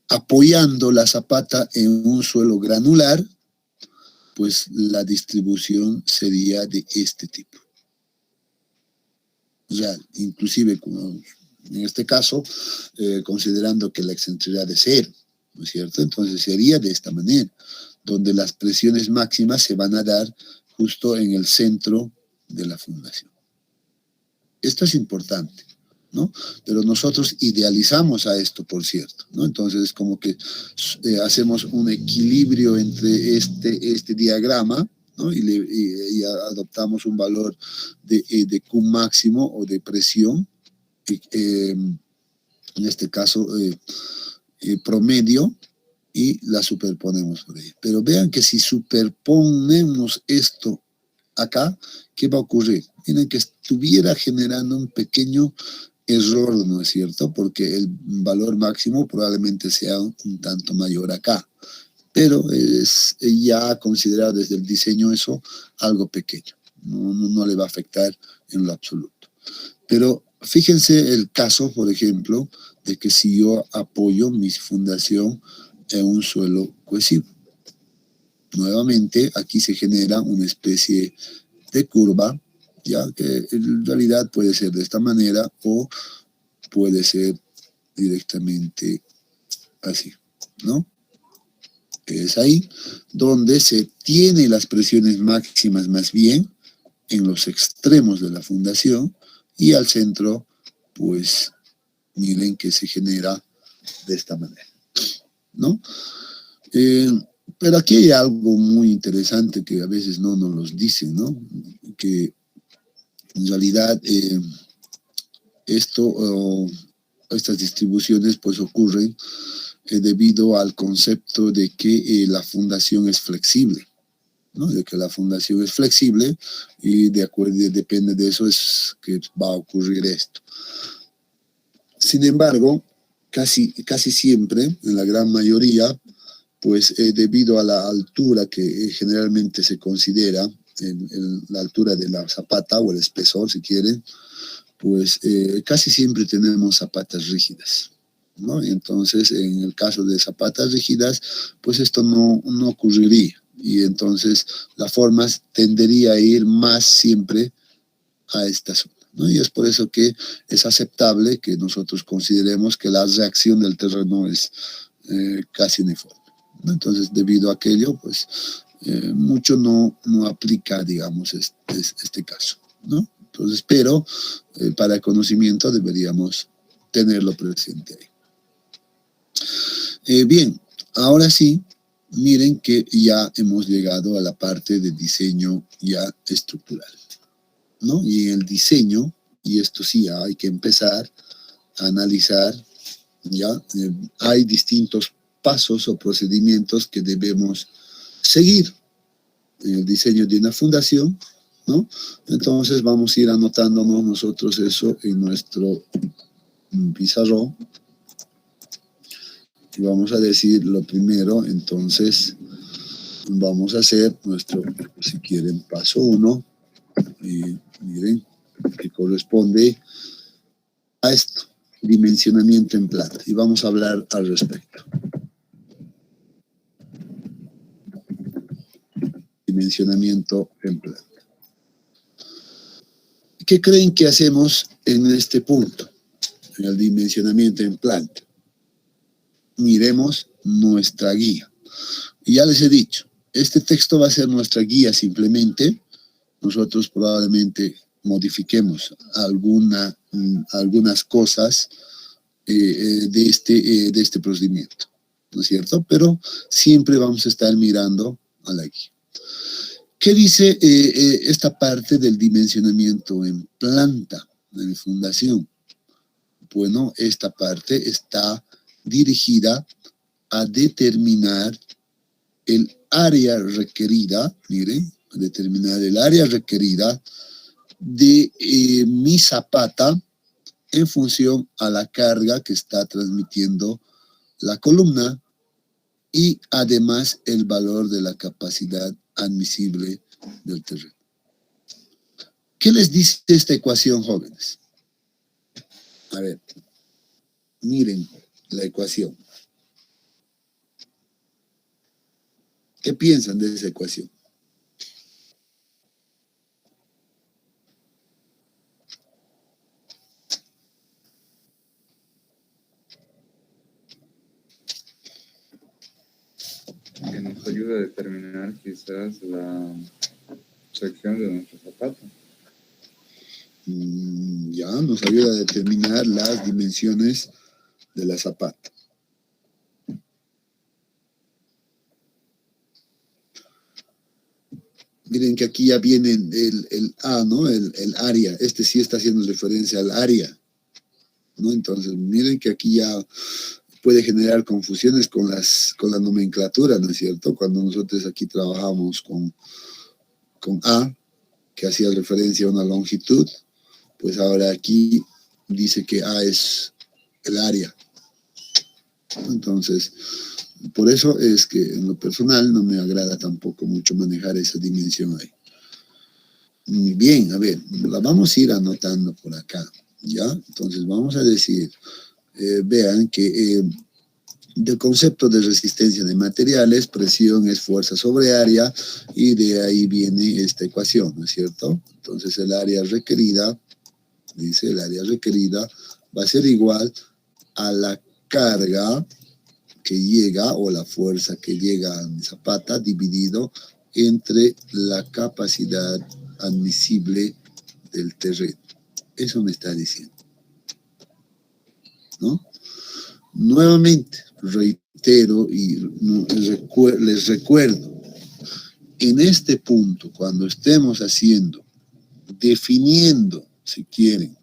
apoyando la zapata en un suelo granular, pues la distribución sería de este tipo. O sea, inclusive en este caso, considerando que la excentricidad es 0, ¿no es cierto? Entonces sería de esta manera, donde las presiones máximas se van a dar justo en el centro de la fundación. Esto es importante, ¿no? Pero nosotros idealizamos a esto, por cierto, ¿no? Entonces, como que hacemos un equilibrio entre este diagrama, ¿no? Y adoptamos un valor de Q máximo o de presión, en este caso promedio, y la superponemos por ahí. Pero vean que si superponemos esto acá, ¿qué va a ocurrir? Miren que estuviera generando un pequeño error, ¿no es cierto? Porque el valor máximo probablemente sea un tanto mayor acá, pero es ya considerado desde el diseño eso algo pequeño, no le va a afectar en lo absoluto. Pero fíjense el caso, por ejemplo, de que si yo apoyo mi fundación en un suelo cohesivo, nuevamente aquí se genera una especie de curva, ya que en realidad puede ser de esta manera o puede ser directamente así, ¿no? Es ahí donde se tiene las presiones máximas más bien en los extremos de la fundación y al centro, pues miren que se genera de esta manera, ¿no? Pero aquí hay algo muy interesante que a veces no nos los dicen, ¿no? Que en realidad estas distribuciones pues ocurren debido al concepto de que la fundación es flexible, ¿no? De que la fundación es flexible y de acuerdo, depende de eso es que va a ocurrir esto. Sin embargo, casi siempre, en la gran mayoría, pues debido a la altura que generalmente se considera, la altura de la zapata o el espesor, si quieren, pues casi siempre tenemos zapatas rígidas, ¿no? Entonces, en el caso de zapatas rígidas, pues esto no ocurriría. Y entonces la forma tendería a ir más siempre a esta zona, ¿no? Y es por eso que es aceptable que nosotros consideremos que la reacción del terreno es casi uniforme, ¿no? Entonces, debido a aquello, pues mucho no aplica, digamos, este caso, ¿no? Entonces, pero para el conocimiento deberíamos tenerlo presente ahí. Bien, ahora sí, miren que ya hemos llegado a la parte de diseño ya estructural, ¿no? Y en el diseño, y esto sí hay que empezar a analizar, ya hay distintos pasos o procedimientos que debemos seguir en el diseño de una fundación, ¿no? Entonces vamos a ir anotándonos nosotros eso en nuestro pizarrón. Y vamos a decir lo primero, entonces vamos a hacer nuestro, si quieren, paso 1. Y miren, que corresponde a esto, dimensionamiento en planta. Y vamos a hablar al respecto. Dimensionamiento en planta. ¿Qué creen que hacemos en este punto? En el dimensionamiento en planta. Miremos nuestra guía. Y ya les he dicho, este texto va a ser nuestra guía simplemente. Nosotros probablemente modifiquemos algunas cosas de este procedimiento, ¿no es cierto? Pero siempre vamos a estar mirando a la guía. ¿Qué dice esta parte del dimensionamiento en planta, en fundación? Bueno, esta parte está dirigida a determinar el área requerida, miren, determinar el área requerida de mi zapata en función a la carga que está transmitiendo la columna y además el valor de la capacidad admisible del terreno. ¿Qué les dice esta ecuación, jóvenes? A ver, miren la ecuación. ¿Qué piensan de esa ecuación? Que nos ayuda a determinar quizás la sección de nuestro zapato. Ya nos ayuda a determinar las dimensiones de la zapata. Miren que aquí ya viene el A, ¿no? El área. Este sí está haciendo referencia al área, ¿no? Entonces, miren que aquí ya puede generar confusiones con la nomenclatura, ¿no es cierto? Cuando nosotros aquí trabajamos con A, que hacía referencia a una longitud, pues ahora aquí dice que A es el área. Entonces, por eso es que en lo personal no me agrada tampoco mucho manejar esa dimensión ahí. Bien, a ver, la vamos a ir anotando por acá, ¿ya? Entonces vamos a decir, vean que del concepto de resistencia de materiales, presión es fuerza sobre área, y de ahí viene esta ecuación, ¿no es cierto? Entonces el área requerida, dice el área requerida, va a ser igual a la carga que llega, o la fuerza que llega a mi zapata, dividido entre la capacidad admisible del terreno. Eso me está diciendo, ¿no? Nuevamente, reitero y les recuerdo, en este punto, cuando estemos definiendo, si quieren,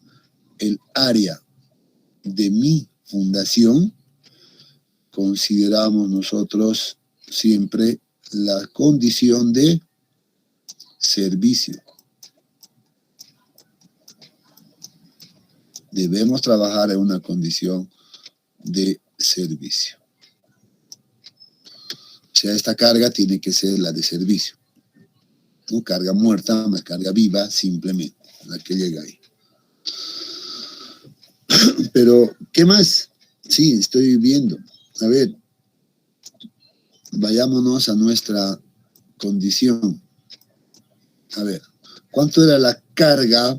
el área de mi fundación, consideramos nosotros siempre la condición de servicio. Debemos trabajar en una condición de servicio. O sea, esta carga tiene que ser la de servicio. No carga muerta, más carga viva, simplemente, la que llega ahí. Pero, ¿qué más? Sí, estoy viendo. A ver, vayámonos a nuestra condición. A ver, ¿cuánto era la carga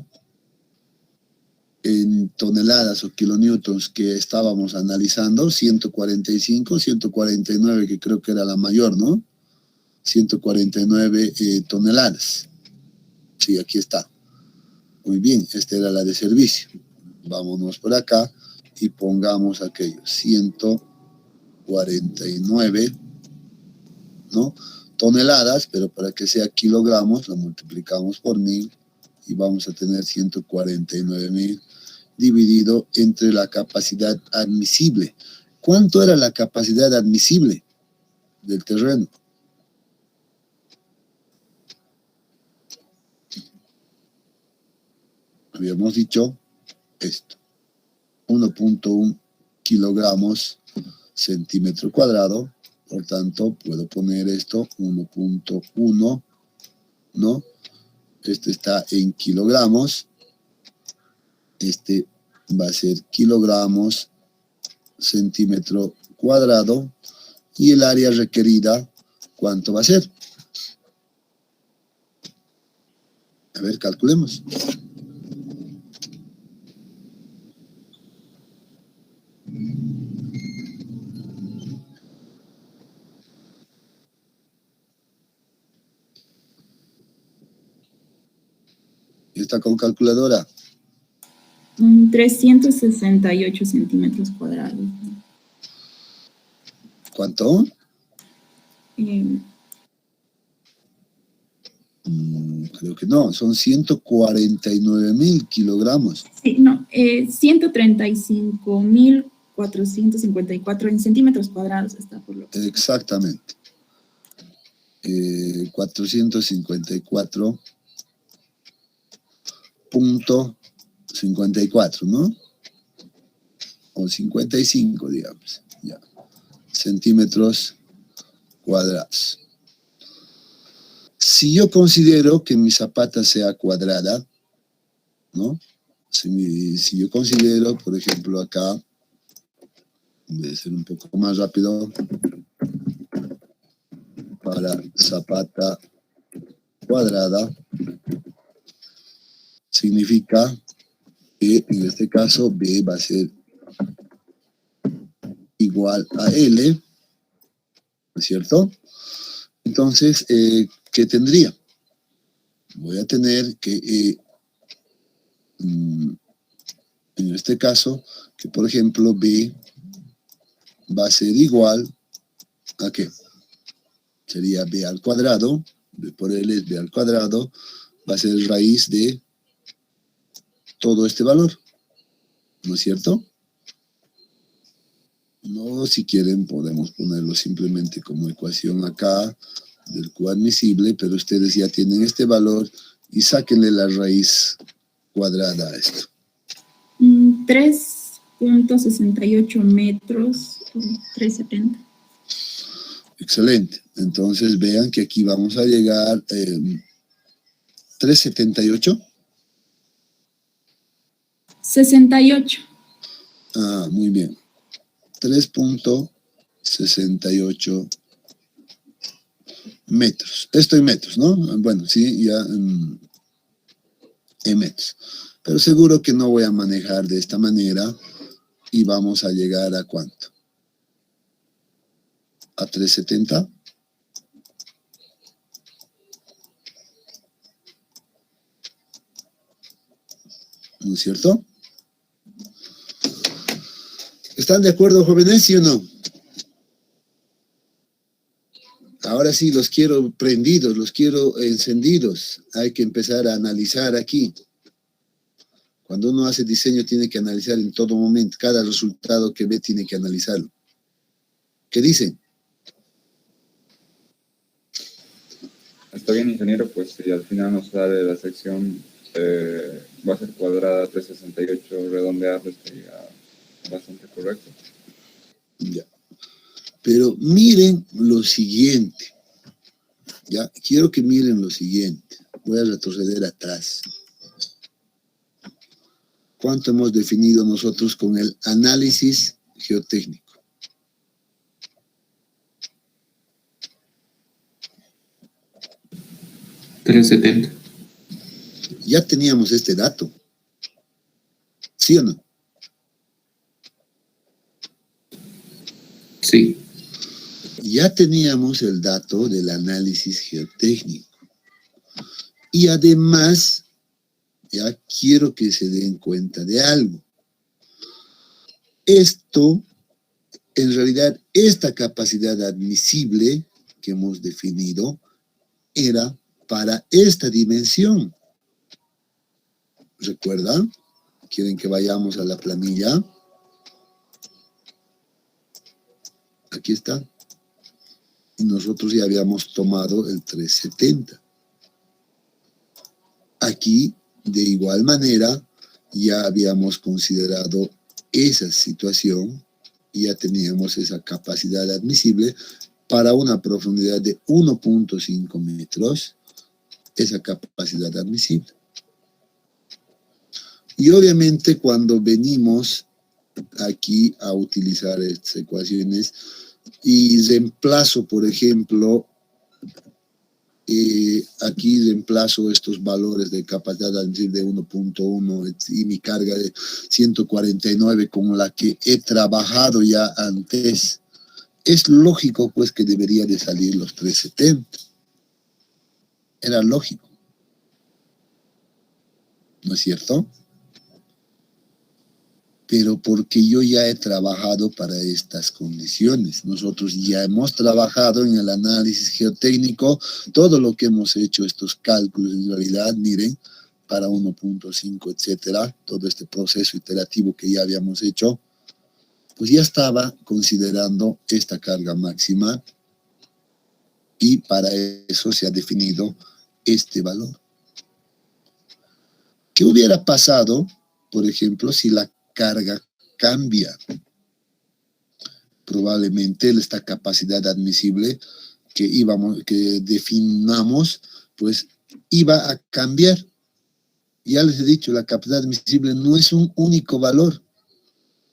en toneladas o kilonewtons que estábamos analizando? 145, 149, que creo que era la mayor, ¿no? 149 toneladas. Sí, aquí está. Muy bien, esta era la de servicio. Vámonos por acá y pongamos aquello, 149, ¿no? Toneladas, pero para que sea kilogramos, lo multiplicamos por 1000 y vamos a tener 149.000 dividido entre la capacidad admisible. ¿Cuánto era la capacidad admisible del terreno? Habíamos dicho esto, 1.1 kilogramos centímetro cuadrado, por tanto puedo poner esto 1.1, ¿no? Este está en kilogramos, este va a ser kilogramos centímetro cuadrado, y el área requerida, ¿cuánto va a ser? A ver, calculemos. ¿Está con calculadora? 368 centímetros cuadrados. ¿Cuánto? Creo que no, son 149.000 kilogramos. Sí, no, 135.454 en centímetros cuadrados está por lo que... Exactamente. 454.54, ¿no? O 55, digamos, ya. Centímetros cuadrados. Si yo considero que mi zapata sea cuadrada, ¿no? Si yo considero, por ejemplo, acá, voy a ser un poco más rápido, para zapata cuadrada, significa que en este caso B va a ser igual a L, ¿no es cierto? Entonces, ¿qué tendría? Voy a tener que, en este caso, que por ejemplo B va a ser igual a ¿qué? Sería B al cuadrado B por L es B al cuadrado, va a ser raíz de todo este valor, ¿no es cierto? No, si quieren podemos ponerlo simplemente como ecuación acá del Q admisible, pero ustedes ya tienen este valor y sáquenle la raíz cuadrada a esto. 3.68 metros, 370. Excelente. Entonces vean que aquí vamos a llegar 378. 68. Ah, muy bien. 3.68 metros. Esto en metros, ¿no? Bueno, sí, ya en metros. Pero seguro que no voy a manejar de esta manera y vamos a llegar a ¿cuánto? A 370. ¿No es cierto? ¿Están de acuerdo, jóvenes, sí o no? Ahora sí, los quiero prendidos, los quiero encendidos. Hay que empezar a analizar aquí. Cuando uno hace diseño tiene que analizar en todo momento. Cada resultado que ve tiene que analizarlo. ¿Qué dicen? Está bien, ingeniero, pues si al final nos sale la sección, va a ser cuadrada 368, redondearlo estaría bastante correcto. Ya. Pero miren lo siguiente. Ya, quiero que miren lo siguiente. Voy a retroceder atrás. ¿Cuánto hemos definido nosotros con el análisis geotécnico? $370. Ya teníamos este dato. ¿Sí o no? Sí. Ya teníamos el dato del análisis geotécnico. Y además, ya quiero que se den cuenta de algo. Esto, en realidad, esta capacidad admisible que hemos definido era para esta dimensión. ¿Recuerdan? ¿Quieren que vayamos a la planilla? Aquí está. Y nosotros ya habíamos tomado el 370. Aquí, de igual manera, ya habíamos considerado esa situación y ya teníamos esa capacidad admisible para una profundidad de 1.5 metros, esa capacidad admisible. Y obviamente cuando venimos aquí a utilizar estas ecuaciones y reemplazo, por ejemplo, aquí reemplazo estos valores de capacidad admisible de 1.1 y mi carga de 149 con la que he trabajado ya antes, es lógico pues que debería de salir los 370. Era lógico. ¿No es cierto? Pero porque yo ya he trabajado para estas condiciones. Nosotros ya hemos trabajado en el análisis geotécnico, todo lo que hemos hecho, estos cálculos en realidad, miren, para 1.5, etcétera, todo este proceso iterativo que ya habíamos hecho, pues ya estaba considerando esta carga máxima y para eso se ha definido este valor. ¿Qué hubiera pasado, por ejemplo, si la carga cambia? Probablemente esta capacidad admisible que definamos, pues iba a cambiar. Ya les he dicho, la capacidad admisible no es un único valor,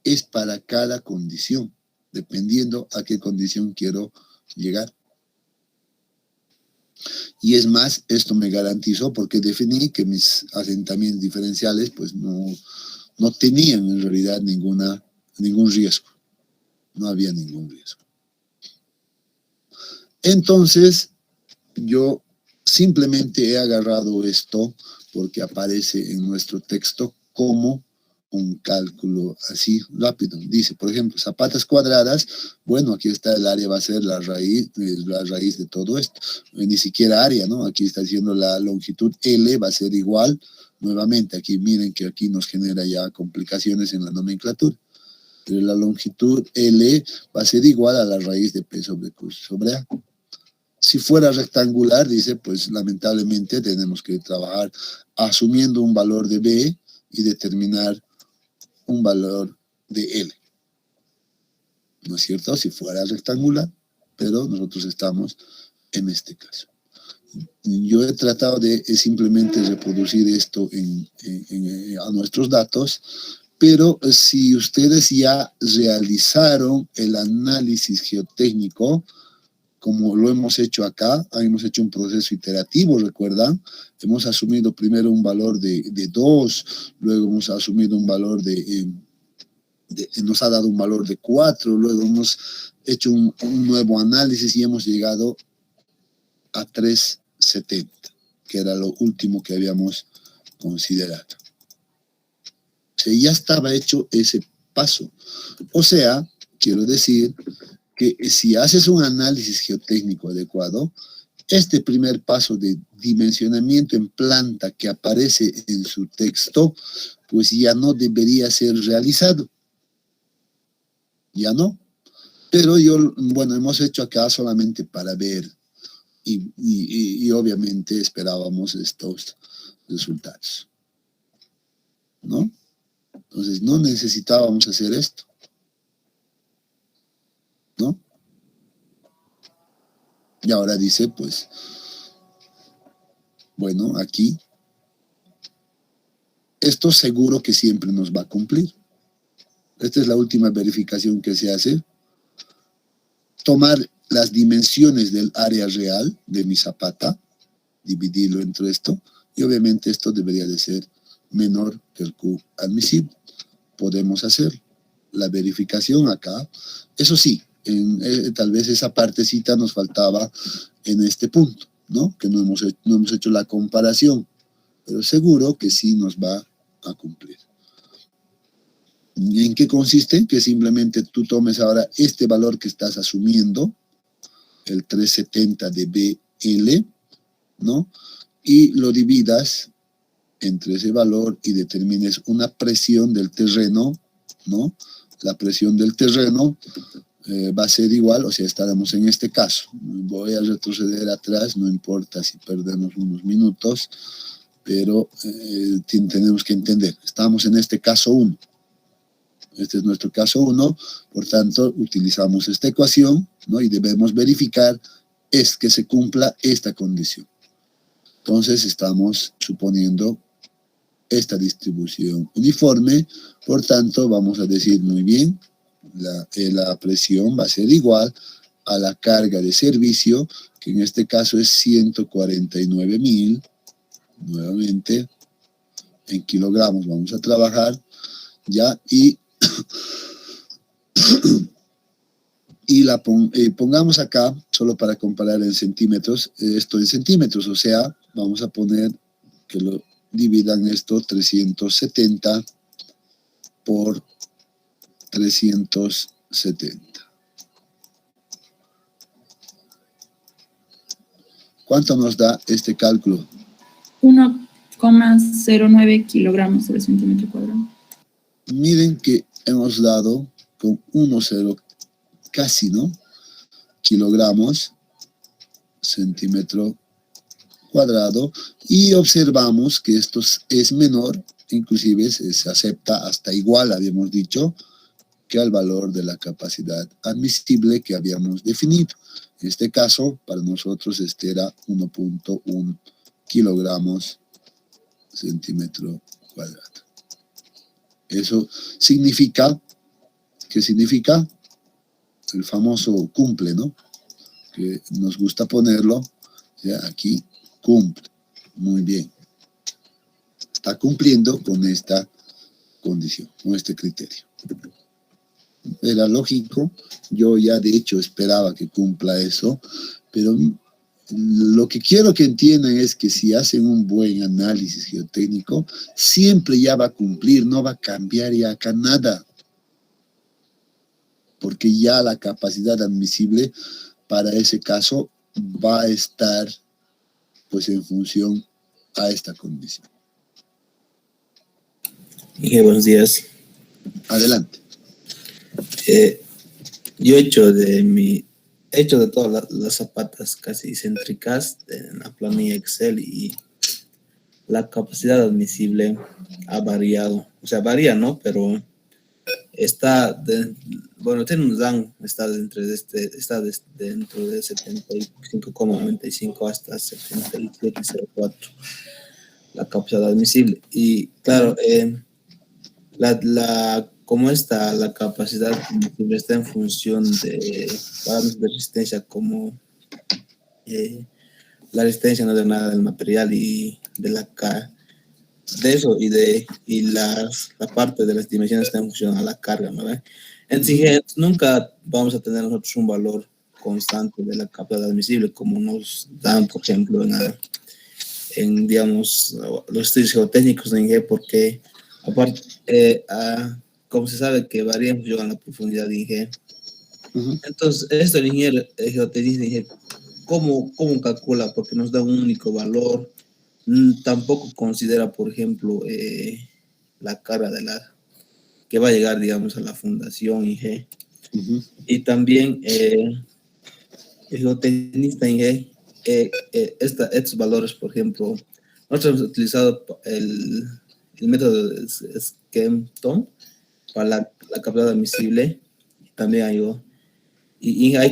es para cada condición, dependiendo a qué condición quiero llegar. Y es más, esto me garantizó porque definí que mis asentamientos diferenciales pues no tenían en realidad ningún riesgo. No había ningún riesgo. Entonces, yo simplemente he agarrado esto porque aparece en nuestro texto como un cálculo así rápido. Dice, por ejemplo, zapatas cuadradas, bueno, aquí está el área, va a ser la raíz de todo esto. Ni siquiera área, ¿no? Aquí está diciendo la longitud L va a ser igual. Nuevamente, aquí miren que aquí nos genera ya complicaciones en la nomenclatura. Pero la longitud L va a ser igual a la raíz de P sobre Q sobre A. Si fuera rectangular, dice, pues lamentablemente tenemos que trabajar asumiendo un valor de B y determinar un valor de L. ¿No es cierto? Si fuera rectangular, pero nosotros estamos en este caso. Yo he tratado de simplemente reproducir esto a nuestros datos, pero si ustedes ya realizaron el análisis geotécnico, como lo hemos hecho acá, hemos hecho un proceso iterativo, ¿recuerdan? Hemos asumido primero un valor de 2, luego hemos asumido un valor nos ha dado un valor de 4, luego hemos hecho un nuevo análisis y hemos llegado a 3,70, que era lo último que habíamos considerado. O sea, ya estaba hecho ese paso. O sea, quiero decir que si haces un análisis geotécnico adecuado, este primer paso de dimensionamiento en planta que aparece en su texto, pues ya no debería ser realizado. Ya no. Pero bueno, hemos hecho acá solamente para ver y obviamente esperábamos estos resultados. ¿No? Entonces no necesitábamos hacer esto. ¿No? Y ahora dice, pues, bueno, aquí, esto seguro que siempre nos va a cumplir. Esta es la última verificación que se hace. Tomar las dimensiones del área real de mi zapata, dividirlo entre esto, y obviamente esto debería de ser menor que el Q admisible. Podemos hacer la verificación acá. Eso sí, tal vez esa partecita nos faltaba en este punto, ¿no? Que no hemos hecho la comparación, pero seguro que sí nos va a cumplir. ¿Y en qué consiste? Que simplemente tú tomes ahora este valor que estás asumiendo, el 370 de BL, ¿no? Y lo dividas entre ese valor y determines una presión del terreno, ¿no? La presión del terreno va a ser igual, o sea, estaremos en este caso. Voy a retroceder atrás, no importa si perdemos unos minutos, pero tenemos que entender, estamos en este caso 1. Este es nuestro caso 1, por tanto, utilizamos esta ecuación, ¿no? Y debemos verificar que se cumpla esta condición. Entonces, estamos suponiendo esta distribución uniforme, por tanto, vamos a decir muy bien, la presión va a ser igual a la carga de servicio, que en este caso es 149.000, nuevamente, en kilogramos vamos a trabajar, ¿ya? Y pongamos acá, solo para comparar en centímetros, esto en centímetros, o sea, vamos a poner que lo dividan esto 370 por 370. ¿Cuánto nos da este cálculo? 1,09 kilogramos sobre centímetro cuadrado. Miren que hemos dado con 1,0 casi, ¿no? Kilogramos, centímetro cuadrado, y observamos que esto es menor, inclusive se acepta hasta igual, habíamos dicho, que al valor de la capacidad admisible que habíamos definido. En este caso, para nosotros este era 1,1 kilogramos centímetro cuadrado. Eso significa, ¿qué significa? El famoso cumple, ¿no? Que nos gusta ponerlo, ya aquí cumple, muy bien. Está cumpliendo con esta condición, con este criterio. Era lógico, yo ya de hecho esperaba que cumpla eso, pero lo que quiero que entiendan es que si hacen un buen análisis geotécnico, siempre ya va a cumplir, no va a cambiar ya acá nada, porque ya la capacidad admisible para ese caso va a estar pues en función a esta condición. Buenos días. Adelante. Yo he hecho de todas las zapatas casi céntricas en la planilla Excel y la capacidad admisible ha variado. O sea, varía, ¿no? Pero tiene un rango, está dentro de 75,95 hasta 77,04 la capacidad admisible. Y claro, la capacidad admisible está en función de parámetros de resistencia como la resistencia no de nada del material y de de eso y la parte de las dimensiones está en función a la carga, ¿no? Entonces, nunca vamos a tener nosotros un valor constante de la capacidad admisible como nos dan, por ejemplo, en digamos, los estudios geotécnicos de Inge, porque aparte, como se sabe que varía en función a la profundidad de Inge. Entonces, esto el ingeniero geotécnico Inge, ¿cómo calcula? Porque nos da un único valor. Tampoco considera, por ejemplo, la carga que va a llegar, digamos, a la fundación IG. Y también el geotecnista IG, estos valores, por ejemplo, nosotros hemos utilizado el método de Skempton para la capacidad admisible. También hay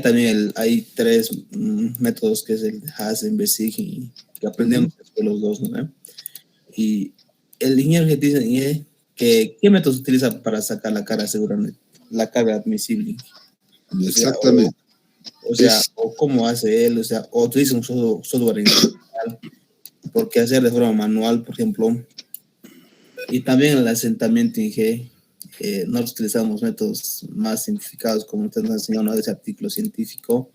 también hay tres métodos, que es el Hazen, Besig, y que aprendemos de los dos, ¿no? Y el ingeniero que dice que ¿qué métodos utiliza para sacar la carga seguramente, la carga admisible? Exactamente. O cómo hace él, o utiliza un software industrial, porque hacer de forma manual, por ejemplo. Y también el asentamiento IG, nosotros utilizamos métodos más simplificados, como usted nos ha enseñado en ese artículo científico.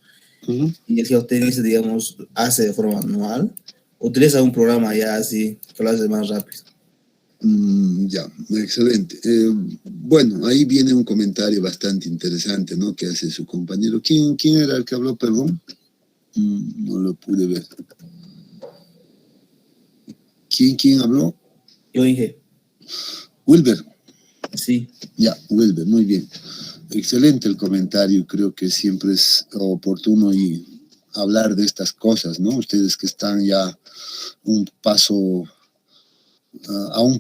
Y el geotécnico, digamos, hace de forma manual, utiliza un programa ya así, que lo hace más rápido. Ya, excelente. Bueno, ahí viene un comentario bastante interesante, ¿no? Que hace su compañero. ¿Quién era el que habló, perdón? No lo pude ver. ¿Quién habló? Yo dije. Wilber. Sí. Ya, Wilber, muy bien. Excelente el comentario. Creo que siempre es oportuno hablar de estas cosas, ¿no? Ustedes que están ya a un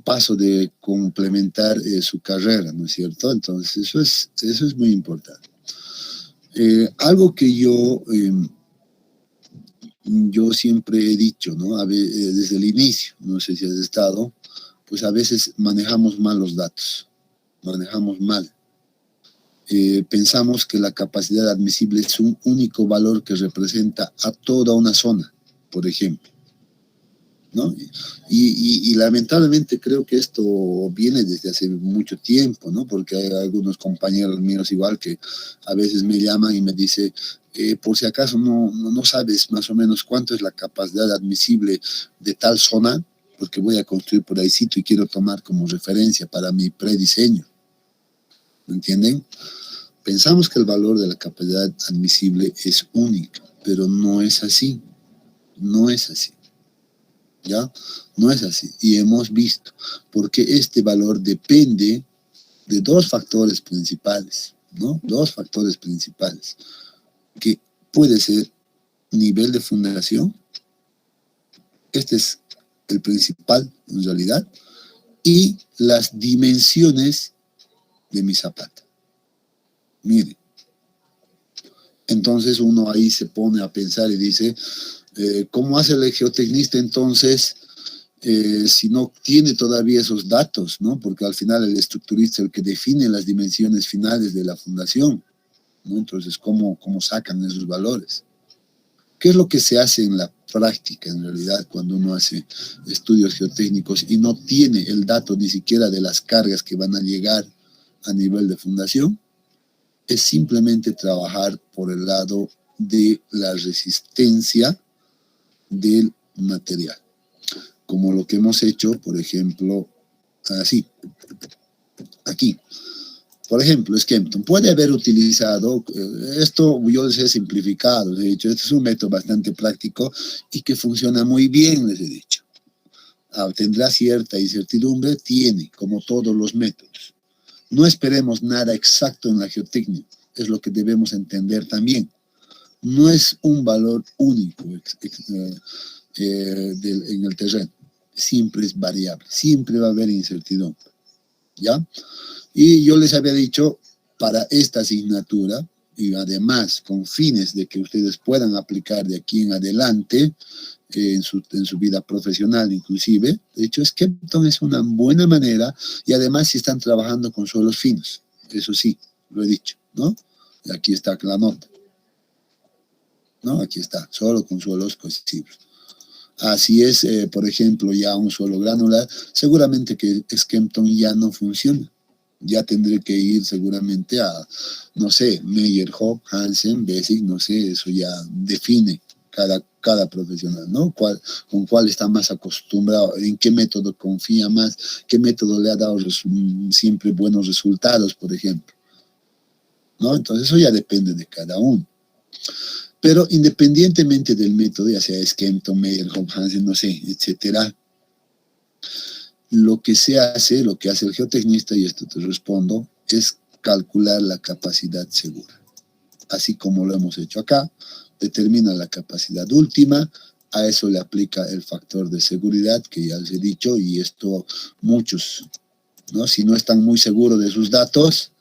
paso de complementar su carrera, ¿no es cierto? Entonces, eso es muy importante. Algo que yo siempre he dicho, ¿no? Desde el inicio, no sé si has estado, pues a veces manejamos mal los datos, manejamos mal. Pensamos que la capacidad admisible es un único valor que representa a toda una zona, por ejemplo, ¿no? Y lamentablemente creo que esto viene desde hace mucho tiempo, ¿no? Porque hay algunos compañeros míos igual que a veces me llaman y me dicen, por si acaso no sabes más o menos cuánto es la capacidad admisible de tal zona, porque voy a construir por ahí sitio y quiero tomar como referencia para mi prediseño. ¿Me entienden? Pensamos que el valor de la capacidad admisible es único, pero no es así. No es así. ¿Ya? No es así. Y hemos visto, porque este valor depende de dos factores principales, ¿no? Dos factores principales, que puede ser nivel de fundación, este es el principal en realidad, y las dimensiones de mi zapata. Mire, entonces uno ahí se pone a pensar y dice, ¿cómo hace el geotecnista entonces si no tiene todavía esos datos, ¿no? Porque al final el estructurista es el que define las dimensiones finales de la fundación, ¿no? Entonces, ¿cómo sacan esos valores? ¿Qué es lo que se hace en la práctica, en realidad, cuando uno hace estudios geotécnicos y no tiene el dato ni siquiera de las cargas que van a llegar a nivel de fundación? Es simplemente trabajar por el lado de la resistencia del material. Como lo que hemos hecho, por ejemplo, así, aquí. Por ejemplo, Skempton puede haber utilizado, esto yo les he simplificado, les he dicho, este es un método bastante práctico y que funciona muy bien, les he dicho. Tendrá cierta incertidumbre, tiene, como todos los métodos. No esperemos nada exacto en la geotecnia, es lo que debemos entender también. No es un valor único en el terreno, siempre es variable, siempre va a haber incertidumbre, ¿ya? Y yo les había dicho, para esta asignatura, y además con fines de que ustedes puedan aplicar de aquí en adelante, en su vida profesional inclusive, de hecho Skempton es una buena manera, y además si están trabajando con suelos finos, eso sí, lo he dicho, ¿no? Y aquí está la nota, ¿no? Aquí está, solo con suelos cohesivos. Así es, por ejemplo, ya un suelo granular, seguramente que Skempton ya no funciona. Ya tendré que ir seguramente a, no sé, Meyerhoff, Hansen, Basic, no sé, eso ya define cada profesional, ¿no? Con cuál está más acostumbrado, en qué método confía más, qué método le ha dado siempre buenos resultados, por ejemplo, ¿no? Entonces eso ya depende de cada uno. Pero independientemente del método, ya sea Skempton, Meyerhoff, Hansen, no sé, etcétera, lo que hace el geotecnista, y esto te respondo, es calcular la capacidad segura. Así como lo hemos hecho acá, determina la capacidad última, a eso le aplica el factor de seguridad, que ya les he dicho, y esto muchos, ¿no? Si no están muy seguros de sus datos,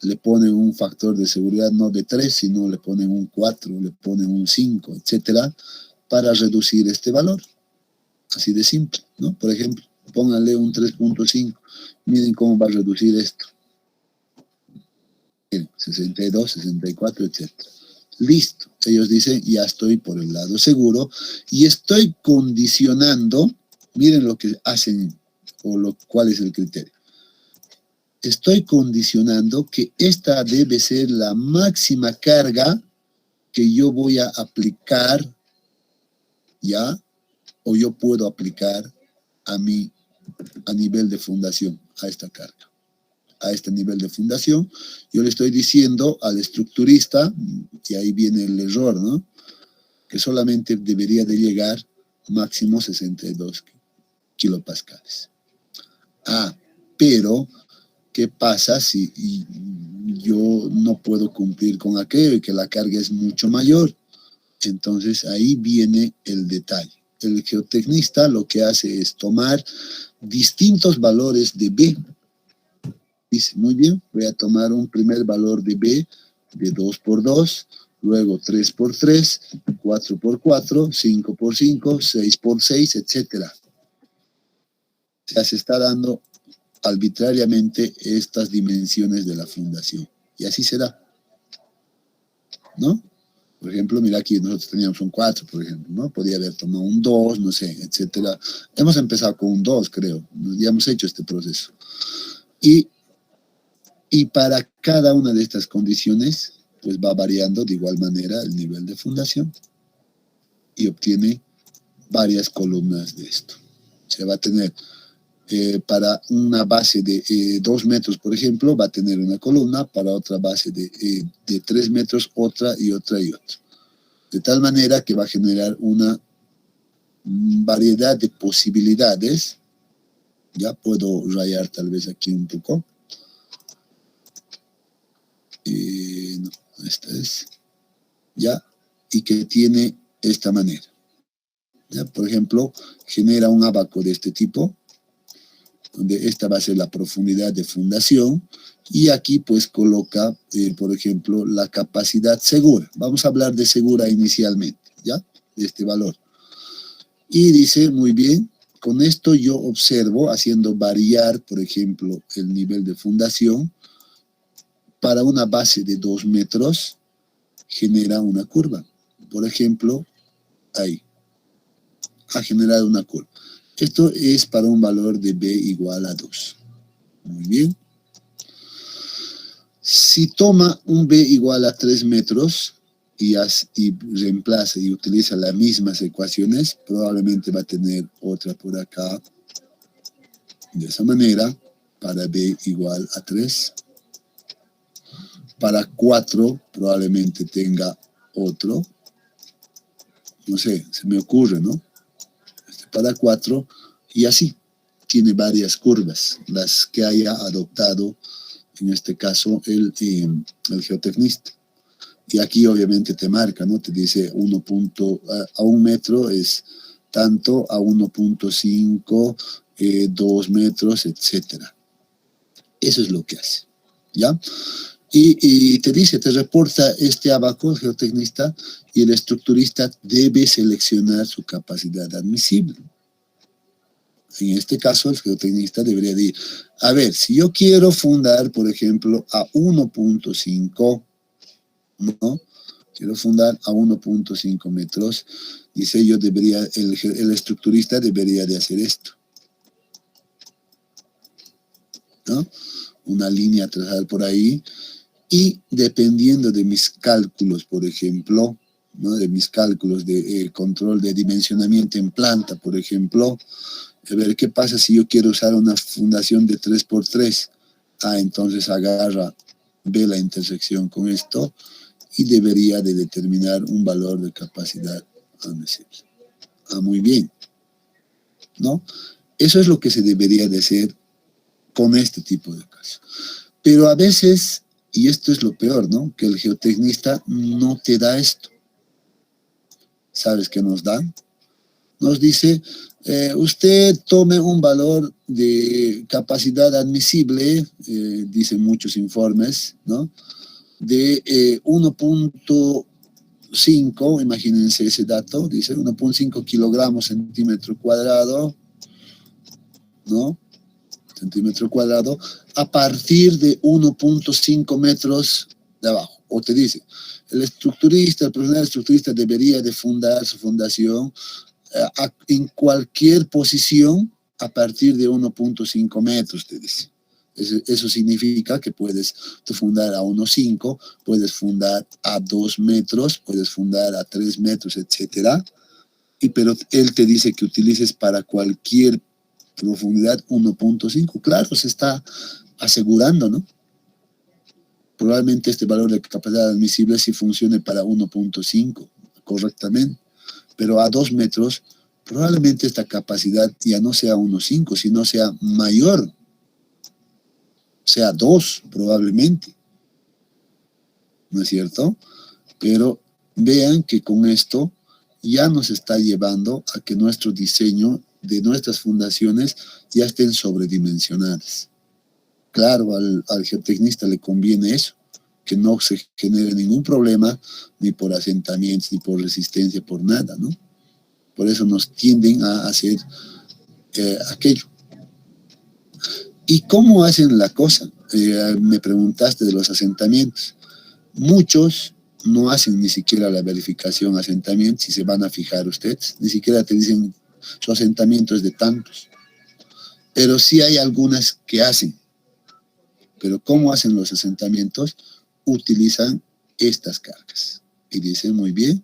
le ponen un factor de seguridad no de 3, sino le ponen un 4, le ponen un 5, etcétera, para reducir este valor. Así de simple, ¿no? Por ejemplo, pónganle un 3.5. Miren cómo va a reducir esto. 62, 64, etc. Listo. Ellos dicen, ya estoy por el lado seguro y estoy condicionando, miren lo que hacen o cuál es el criterio. Estoy condicionando que esta debe ser la máxima carga que yo voy a aplicar, ¿ya? O yo puedo aplicar a nivel de fundación, a esta carga, a este nivel de fundación. Yo le estoy diciendo al estructurista, y ahí viene el error, ¿no? Que solamente debería de llegar máximo 62 kilopascales. Pero, ¿qué pasa si yo no puedo cumplir con aquello y que la carga es mucho mayor? Entonces ahí viene el detalle. El geotecnista lo que hace es tomar distintos valores de B. Dice, muy bien, voy a tomar un primer valor de B de 2×2, luego 3×3, 4×4, 5×5, 6×6, etc. O sea, se está dando arbitrariamente estas dimensiones de la fundación. Y así será, ¿no? Por ejemplo, mira aquí nosotros teníamos un 4, por ejemplo, ¿no? Podía haber tomado un 2, no sé, etcétera. Hemos empezado con un 2, creo. Ya hemos hecho este proceso. Y para cada una de estas condiciones, pues va variando de igual manera el nivel de fundación y obtiene varias columnas de esto. Se va a tener, para una base de 2 metros, por ejemplo, va a tener una columna, para otra base de 3 metros, otra y otra y otra. De tal manera que va a generar una variedad de posibilidades. Ya puedo rayar tal vez aquí un poco. No, esta es. Ya, y que tiene esta manera. Ya, por ejemplo, genera un ábaco de este tipo, donde esta va a ser la profundidad de fundación, y aquí pues coloca, por ejemplo, la capacidad segura. Vamos a hablar de segura inicialmente, ¿ya? De este valor. Y dice, muy bien, con esto yo observo, haciendo variar, por ejemplo, el nivel de fundación, para una base de 2 metros, genera una curva. Por ejemplo, ahí. Ha generado una curva. Esto es para un valor de B igual a 2. Muy bien. Si toma un B igual a 3 metros y reemplaza y utiliza las mismas ecuaciones, probablemente va a tener otra por acá, de esa manera, para B igual a 3. Para 4 probablemente tenga otro, no sé, se me ocurre, ¿no? Para 4, y así, tiene varias curvas, las que haya adoptado, en este caso, el geotecnista. Y aquí obviamente te marca, ¿no? Te dice a 1 metro es tanto, a 1.5, 2 metros, etcétera. Eso es lo que hace, ¿ya? Y te dice, te reporta este abaco, el geotecnista, y el estructurista debe seleccionar su capacidad admisible. En este caso, el geotecnista debería decir, a ver, si yo quiero fundar, por ejemplo, a 1.5, ¿no? Quiero fundar a 1.5 metros, dice el estructurista debería de hacer esto, ¿no? Una línea a trazar por ahí, y dependiendo de mis cálculos, por ejemplo, ¿no? De mis cálculos de control de dimensionamiento en planta, por ejemplo, a ver qué pasa si yo quiero usar una fundación de 3x3. Entonces ve la intersección con esto y debería de determinar un valor de capacidad admisible. Muy bien, ¿no? Eso es lo que se debería de hacer con este tipo de casos. Pero a veces, y esto es lo peor, ¿no? Que el geotecnista no te da esto. ¿Sabes qué nos dan? Nos dice, usted tome un valor de capacidad admisible, dicen muchos informes, ¿no? De 1.5, imagínense ese dato, dice 1.5 kilogramos centímetro cuadrado, ¿no? Centímetro cuadrado, a partir de 1.5 metros de abajo. O te dice, el profesional estructurista debería de fundar su fundación en cualquier posición a partir de 1.5 metros, te dice. Eso significa que puedes fundar a 1.5, puedes fundar a 2 metros, puedes fundar a 3 metros, etc. Pero él te dice que utilices para cualquier profundidad 1.5. Claro, se está asegurando, ¿no? Probablemente este valor de capacidad admisible sí funcione para 1.5 correctamente, pero a 2 metros probablemente esta capacidad ya no sea 1.5, sino sea mayor, sea 2 probablemente, ¿no es cierto? Pero vean que con esto ya nos está llevando a que nuestro diseño de nuestras fundaciones ya estén sobredimensionadas. Claro, al geotecnista le conviene eso, que no se genere ningún problema, ni por asentamientos, ni por resistencia, por nada, ¿no? Por eso nos tienden a hacer aquello. ¿Y cómo hacen la cosa? Me preguntaste de los asentamientos. Muchos no hacen ni siquiera la verificación asentamiento, si se van a fijar ustedes, ni siquiera te dicen su asentamiento es de tantos. Pero sí hay algunas que hacen. Pero ¿cómo hacen los asentamientos? Utilizan estas cargas. Y dicen, muy bien,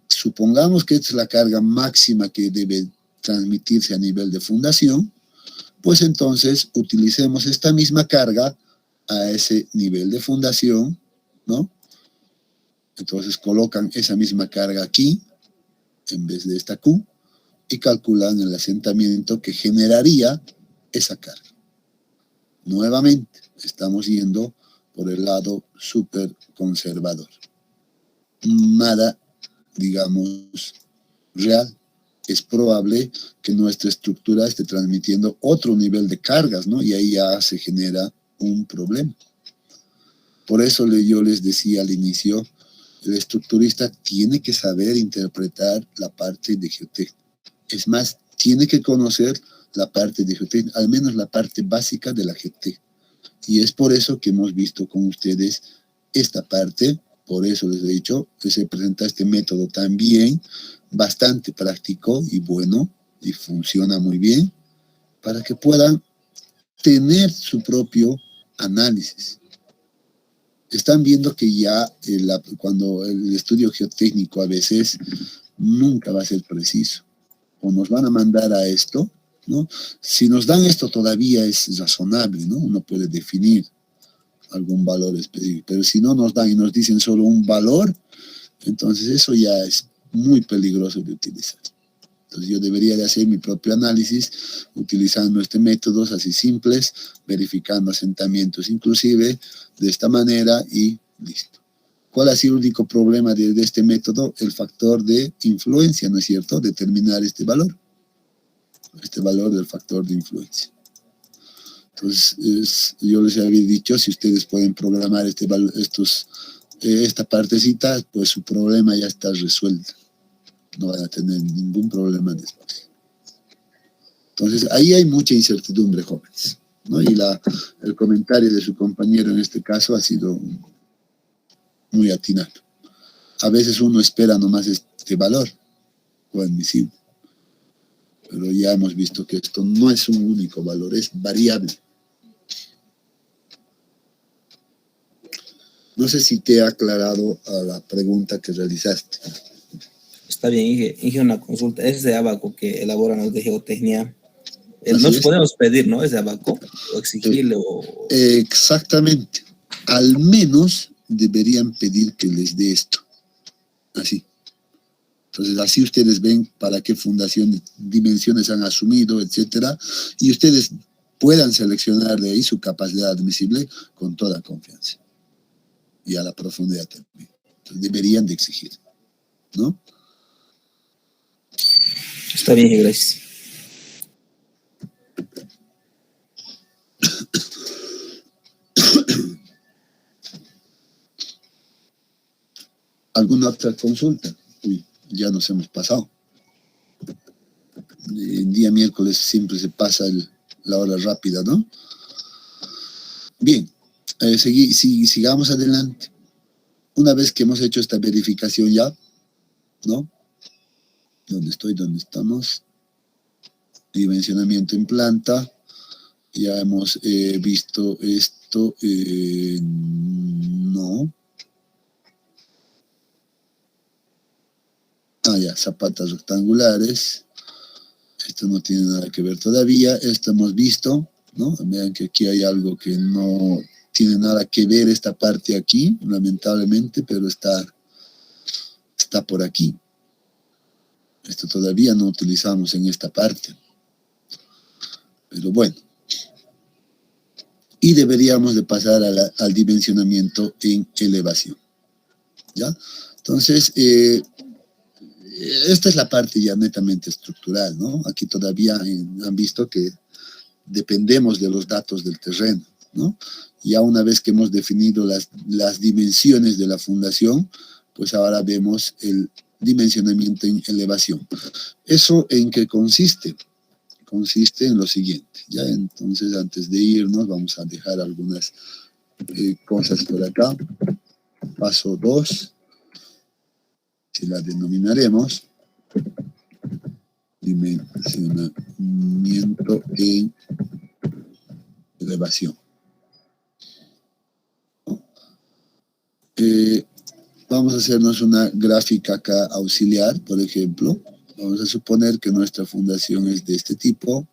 supongamos que esta es la carga máxima que debe transmitirse a nivel de fundación, pues entonces utilicemos esta misma carga a ese nivel de fundación, ¿no? Entonces colocan esa misma carga aquí, en vez de esta Q, y calculan el asentamiento que generaría esa carga. Nuevamente, estamos yendo por el lado súper conservador. Nada, digamos, real. Es probable que nuestra estructura esté transmitiendo otro nivel de cargas, ¿no? Y ahí ya se genera un problema. Por eso yo les decía al inicio, el estructurista tiene que saber interpretar la parte de geotecnia. Es más, tiene que conocer la parte de geotecnia, al menos la parte básica de la geotecnia. Y es por eso que hemos visto con ustedes esta parte, por eso les he dicho que se presenta este método también, bastante práctico y bueno, y funciona muy bien, para que puedan tener su propio análisis. están viendo que ya cuando el estudio geotécnico a veces nunca va a ser preciso. O nos van a mandar a esto, ¿no? Si nos dan esto todavía es razonable, ¿no? Uno puede definir algún valor específico, pero si no nos dan y nos dicen solo un valor, entonces eso ya es muy peligroso de utilizar. Entonces yo debería de hacer mi propio análisis utilizando métodos así simples, verificando asentamientos inclusive de esta manera y listo. ¿Cuál ha sido el único problema de este método? El factor de influencia, ¿no es cierto? Determinar este valor del factor de influencia. Entonces, yo les había dicho, si ustedes pueden programar esta partecita, pues su problema ya está resuelto. No van a tener ningún problema después. Entonces, ahí hay mucha incertidumbre, jóvenes, ¿no? Y el comentario de su compañero en este caso ha sido muy atinado. A veces uno espera nomás este valor coadmisible, pero ya hemos visto que esto no es un único valor, es variable. No sé si te he aclarado a la pregunta que realizaste. Está bien, Inge, una consulta. Ese abaco que elaboran los de geotecnia, Así nos es. podemos pedir, ¿no? Ese abaco, o exigirle, o... Exactamente. Al menos deberían pedir que les dé esto. Así. Entonces, así ustedes ven para qué fundación, dimensiones han asumido, etcétera, y ustedes puedan seleccionar de ahí su capacidad admisible con toda confianza. Y a la profundidad también. Entonces, deberían de exigir, ¿no? Está bien, gracias. ¿Alguna otra consulta? Uy, ya nos hemos pasado. El día miércoles siempre se pasa la hora rápida, ¿no? Bien, sigamos adelante. Una vez que hemos hecho esta verificación ya, ¿no? ¿Dónde estamos? Dimensionamiento en planta. Ya hemos visto esto. No. Ya, zapatas rectangulares. Esto no tiene nada que ver todavía. Esto hemos visto, ¿no? Vean que aquí hay algo que no tiene nada que ver esta parte aquí, lamentablemente, pero está por aquí. Esto todavía no utilizamos en esta parte. Pero bueno. Y deberíamos de pasar al dimensionamiento en elevación. ¿Ya? Entonces, esta es la parte ya netamente estructural, ¿no? Aquí todavía han visto que dependemos de los datos del terreno, ¿no? Ya una vez que hemos definido las dimensiones de la fundación, pues ahora vemos el dimensionamiento en elevación. ¿Eso en qué consiste? Consiste en lo siguiente, ¿ya? Entonces, antes de irnos, vamos a dejar algunas cosas por acá. Paso 2, si la denominaremos, dimensionamiento en elevación. Vamos a hacernos una gráfica acá auxiliar, por ejemplo. Vamos a suponer que nuestra fundación es de este tipo.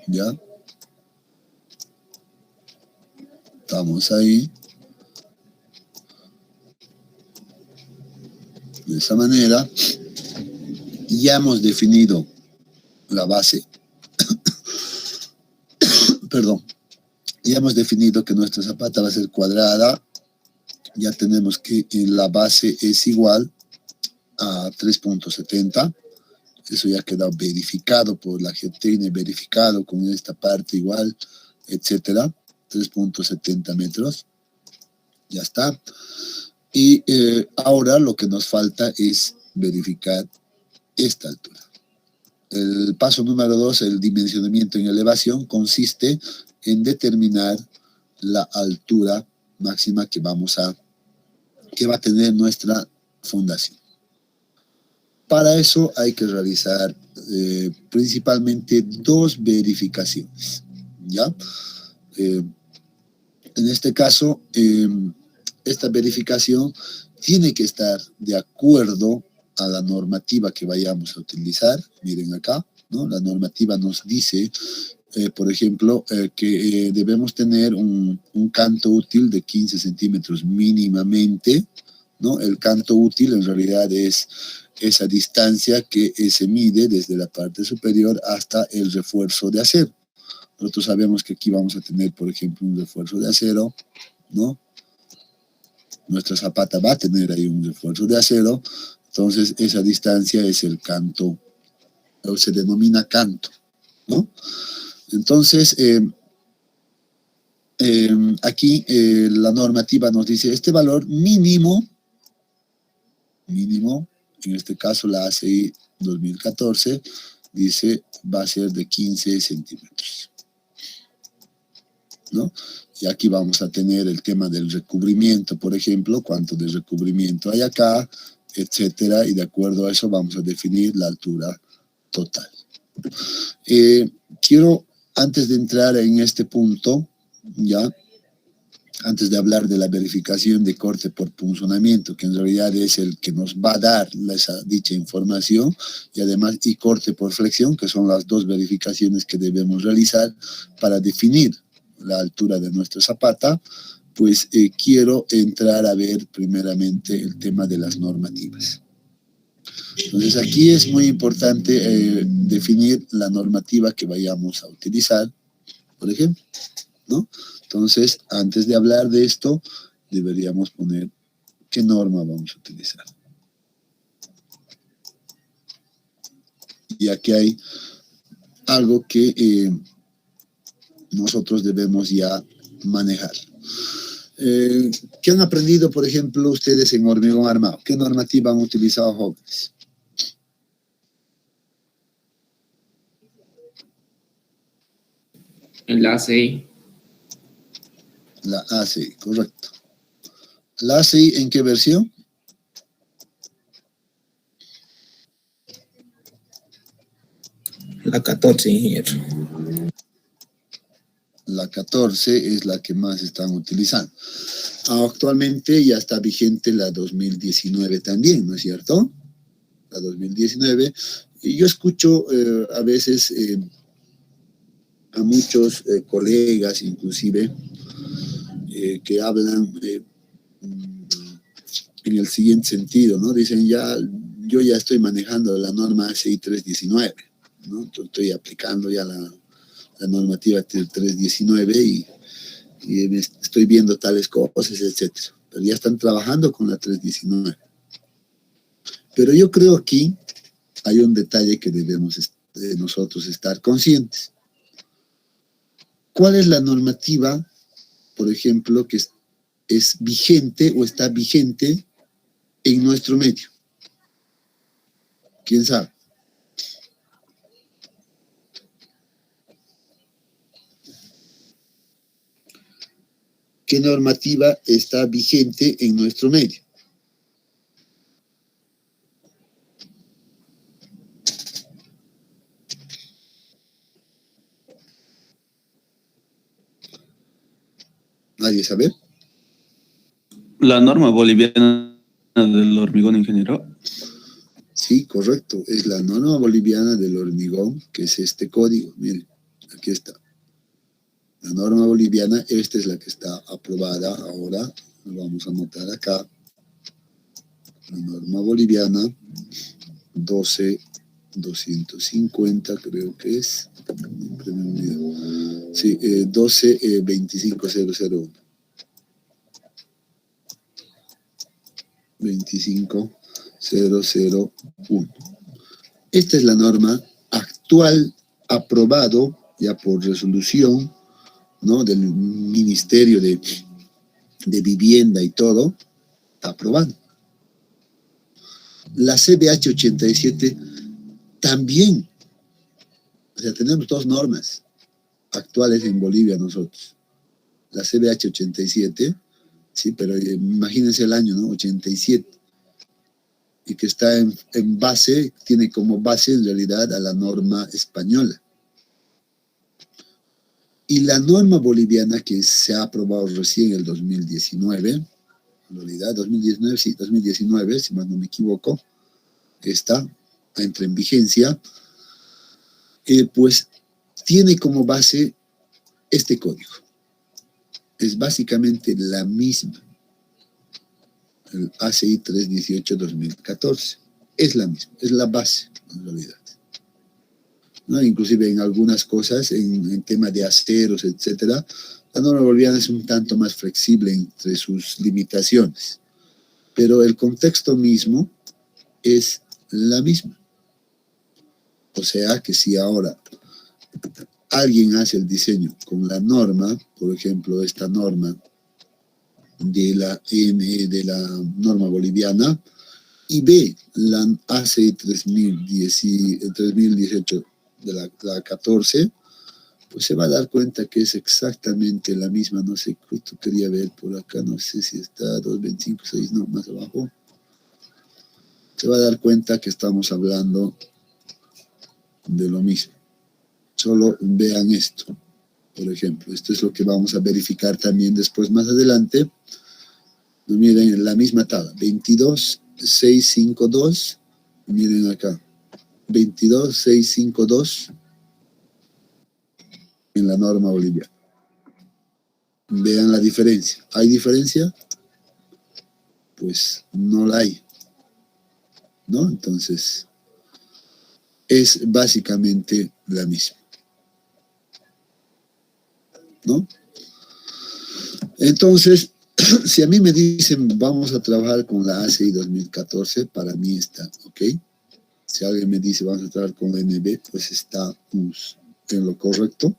¿Ya? Estamos ahí. De esa manera. Ya hemos definido la base. Perdón. Ya hemos definido que nuestra zapata va a ser cuadrada. Ya tenemos que la base es igual a 3.70. Eso ya ha quedado verificado por la geotecnia, verificado con esta parte igual, etcétera. 3.70 metros. Ya está. Y ahora lo que nos falta es verificar esta altura. El paso número 2, el dimensionamiento en elevación, consiste en determinar la altura máxima que va a tener nuestra fundación. Para eso hay que realizar principalmente 2 verificaciones, ¿ya? En este caso, esta verificación tiene que estar de acuerdo a la normativa que vayamos a utilizar. Miren acá, ¿no? La normativa nos dice, por ejemplo, que debemos tener un canto útil de 15 centímetros mínimamente, ¿no? El canto útil en realidad es esa distancia que se mide desde la parte superior hasta el refuerzo de acero. Nosotros sabemos que aquí vamos a tener, por ejemplo, un refuerzo de acero, ¿no? Nuestra zapata va a tener ahí un refuerzo de acero, entonces esa distancia es el canto, o se denomina canto, ¿no? Entonces, aquí la normativa nos dice este valor mínimo, en este caso la ACI 2014, dice va a ser de 15 centímetros, ¿no? Y aquí vamos a tener el tema del recubrimiento, por ejemplo, cuánto de recubrimiento hay acá, etcétera, y de acuerdo a eso vamos a definir la altura total. Quiero, antes de entrar en este punto, ya, antes de hablar de la verificación de corte por punzonamiento, que en realidad es el que nos va a dar dicha información, y además y corte por flexión, que son las dos verificaciones que debemos realizar para definir la altura de nuestra zapata, pues quiero entrar a ver primeramente el tema de las normativas. Entonces aquí es muy importante definir la normativa que vayamos a utilizar, por ejemplo, ¿no? Entonces, antes de hablar de esto, deberíamos poner qué norma vamos a utilizar. Y aquí hay algo que nosotros debemos ya manejar. ¿Qué han aprendido, por ejemplo, ustedes en hormigón armado? ¿Qué normativa han utilizado, jóvenes? La ACI. La ACI, correcto. ¿La ACI en qué versión? La 14, ingeniero. La 14 es la que más están utilizando. Actualmente ya está vigente la 2019 también, ¿no es cierto? La 2019. Y yo escucho a veces a muchos colegas, inclusive, que hablan en el siguiente sentido, ¿no? Dicen, yo ya estoy manejando la norma ACI 319, ¿no? Estoy aplicando ya la normativa 319 y estoy viendo tales cosas, etcétera. Pero ya están trabajando con la 319. Pero yo creo aquí hay un detalle que debemos nosotros estar conscientes. ¿Cuál es la normativa, por ejemplo, que es vigente o está vigente en nuestro medio? ¿Quién sabe? ¿Qué normativa está vigente en nuestro medio? ¿Nadie sabe? La norma boliviana del hormigón, ingeniero. Sí, correcto. Es la norma boliviana del hormigón, que es este código. Miren, aquí está. La norma boliviana, esta es la que está aprobada ahora. Lo vamos a anotar acá. La norma boliviana 12250, creo que es. Sí, 1225001. 25001. Esta es la norma actual, aprobado ya por resolución, ¿no?, del Ministerio de Vivienda y todo, está aprobado. La CBH 87 también. O sea, tenemos dos normas actuales en Bolivia nosotros. La CBH 87, sí, pero imagínense el año, ¿no? 87. Y que está en base, tiene como base en realidad a la norma española. Y la norma boliviana que se ha aprobado recién en el 2019, en realidad 2019, sí, 2019, si más no me equivoco, entra en vigencia, pues tiene como base este código. Es básicamente la misma, el ACI 318-2014. Es la misma, es la base, en realidad, ¿no? Inclusive en algunas cosas, en tema de aceros, etcétera, la norma boliviana es un tanto más flexible entre sus limitaciones, pero el contexto mismo es la misma. O sea que si ahora alguien hace el diseño con la norma, por ejemplo, esta norma de la norma boliviana, y ve la ACI 3018 de la 14, pues se va a dar cuenta que es exactamente la misma. No sé, justo quería ver por acá, no sé si está 225.6, no, más abajo. Se va a dar cuenta que estamos hablando de lo mismo. Solo vean esto, por ejemplo. Esto es lo que vamos a verificar también después, más adelante. Miren, la misma tabla, 22.652, miren acá, 22.652 en la norma boliviana. Vean la diferencia. ¿Hay diferencia? Pues no la hay, ¿no? Entonces, es básicamente la misma, ¿no? Entonces, si a mí me dicen vamos a trabajar con la ACI 2014, para mí está, ¿ok? Si alguien me dice vamos a trabajar con la NB, pues está en lo correcto.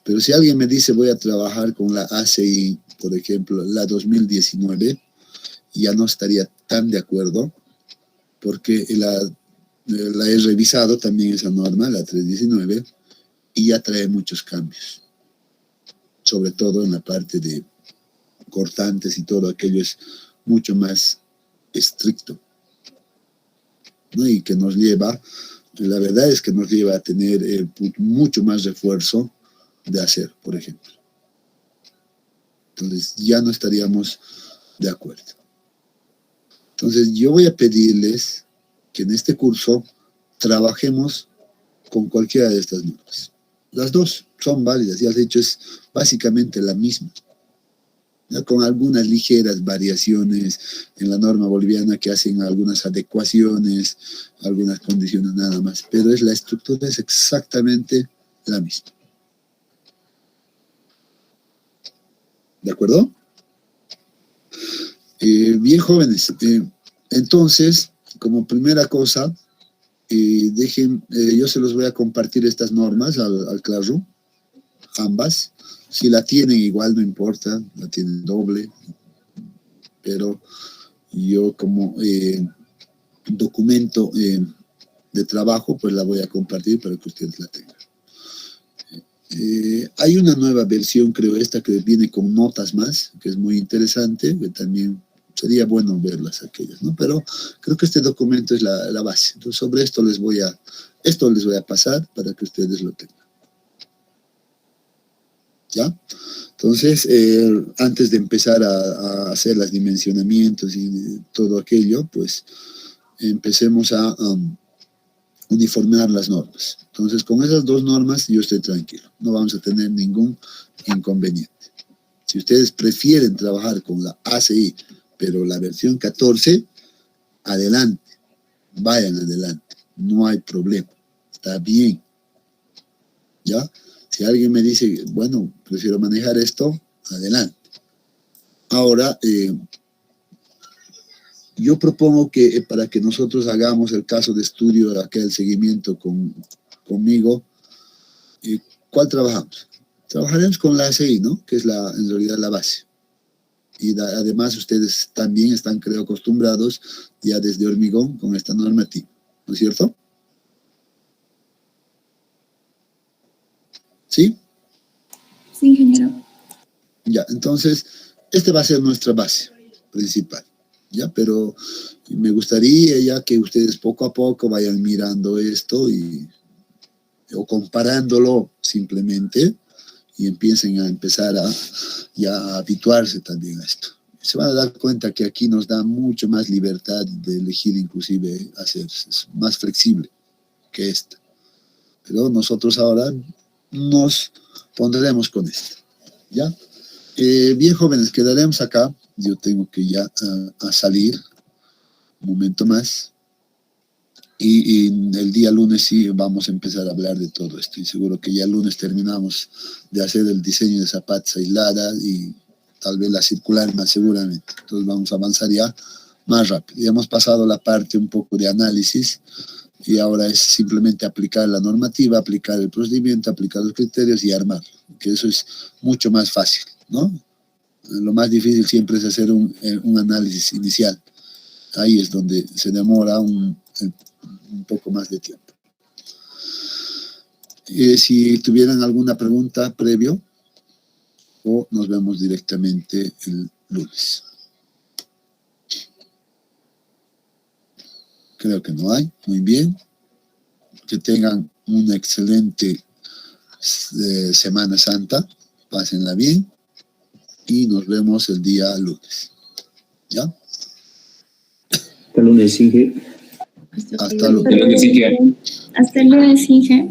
Pero si alguien me dice voy a trabajar con la ACI, por ejemplo, la 2019, ya no estaría tan de acuerdo, porque la he revisado también esa norma, la 319, y ya trae muchos cambios, sobre todo en la parte de cortantes y todo aquello es mucho más estricto, ¿no? Y que nos lleva, la verdad es que nos lleva a tener mucho más refuerzo de acero, por ejemplo. Entonces ya no estaríamos de acuerdo. Entonces yo voy a pedirles que en este curso trabajemos con cualquiera de estas normas. Las dos son válidas, ya les he dicho, es básicamente la misma, ¿no? Con algunas ligeras variaciones en la norma boliviana que hacen algunas adecuaciones, algunas condiciones nada más, pero la estructura es exactamente la misma. ¿De acuerdo? Bien, jóvenes. Entonces, como primera cosa, yo se los voy a compartir estas normas al Classroom, ambas. Si la tienen igual no importa, la tienen doble, pero yo como documento de trabajo, pues la voy a compartir para que ustedes la tengan. Hay una nueva versión, creo, esta que viene con notas más, que es muy interesante, que también sería bueno verlas aquellas, ¿no? Pero creo que este documento es la base. Entonces, sobre esto les voy a pasar para que ustedes lo tengan. ¿Ya? Entonces, antes de empezar a hacer los dimensionamientos y todo aquello, pues empecemos a uniformar las normas. Entonces, con esas dos normas yo estoy tranquilo. No vamos a tener ningún inconveniente. Si ustedes prefieren trabajar con la ACI, pero la versión 14, adelante. Vayan adelante. No hay problema. Está bien. ¿Ya? Si alguien me dice, bueno, prefiero manejar esto, adelante. Ahora, yo propongo que para que nosotros hagamos el caso de estudio, aquel seguimiento conmigo, ¿cuál trabajamos? Trabajaremos con la ACI, ¿no? Que es en realidad la base. Y además ustedes también están, creo, acostumbrados ya desde hormigón con esta normativa, ¿no es cierto? ¿Sí? Sí, ingeniero. Ya, entonces, va a ser nuestra base principal. ¿Ya? Pero me gustaría ya que ustedes poco a poco vayan mirando esto o comparándolo simplemente y empiecen a empezar a habituarse también a esto. Se van a dar cuenta que aquí nos da mucho más libertad de elegir, inclusive es más flexible que esta. Pero nosotros ahora nos pondremos con esto, ¿ya? Bien, jóvenes, quedaremos acá. Yo tengo que ya a salir un momento más. Y el día lunes sí vamos a empezar a hablar de todo esto. Y seguro que ya el lunes terminamos de hacer el diseño de zapatos aisladas y tal vez la circular más seguramente. Entonces vamos a avanzar ya más rápido. Ya hemos pasado la parte un poco de análisis y ahora es simplemente aplicar la normativa, aplicar el procedimiento, aplicar los criterios y armar. Que eso es mucho más fácil, ¿no? Lo más difícil siempre es hacer un análisis inicial. Ahí es donde se demora un poco más de tiempo. Si tuvieran alguna pregunta previo, o nos vemos directamente el lunes. Creo que no hay. Muy bien. Que tengan una excelente Semana Santa. Pásenla bien. Y nos vemos el día lunes. ¿Ya? Hasta el lunes, Inge. Hasta lunes. Hasta el lunes, Inge.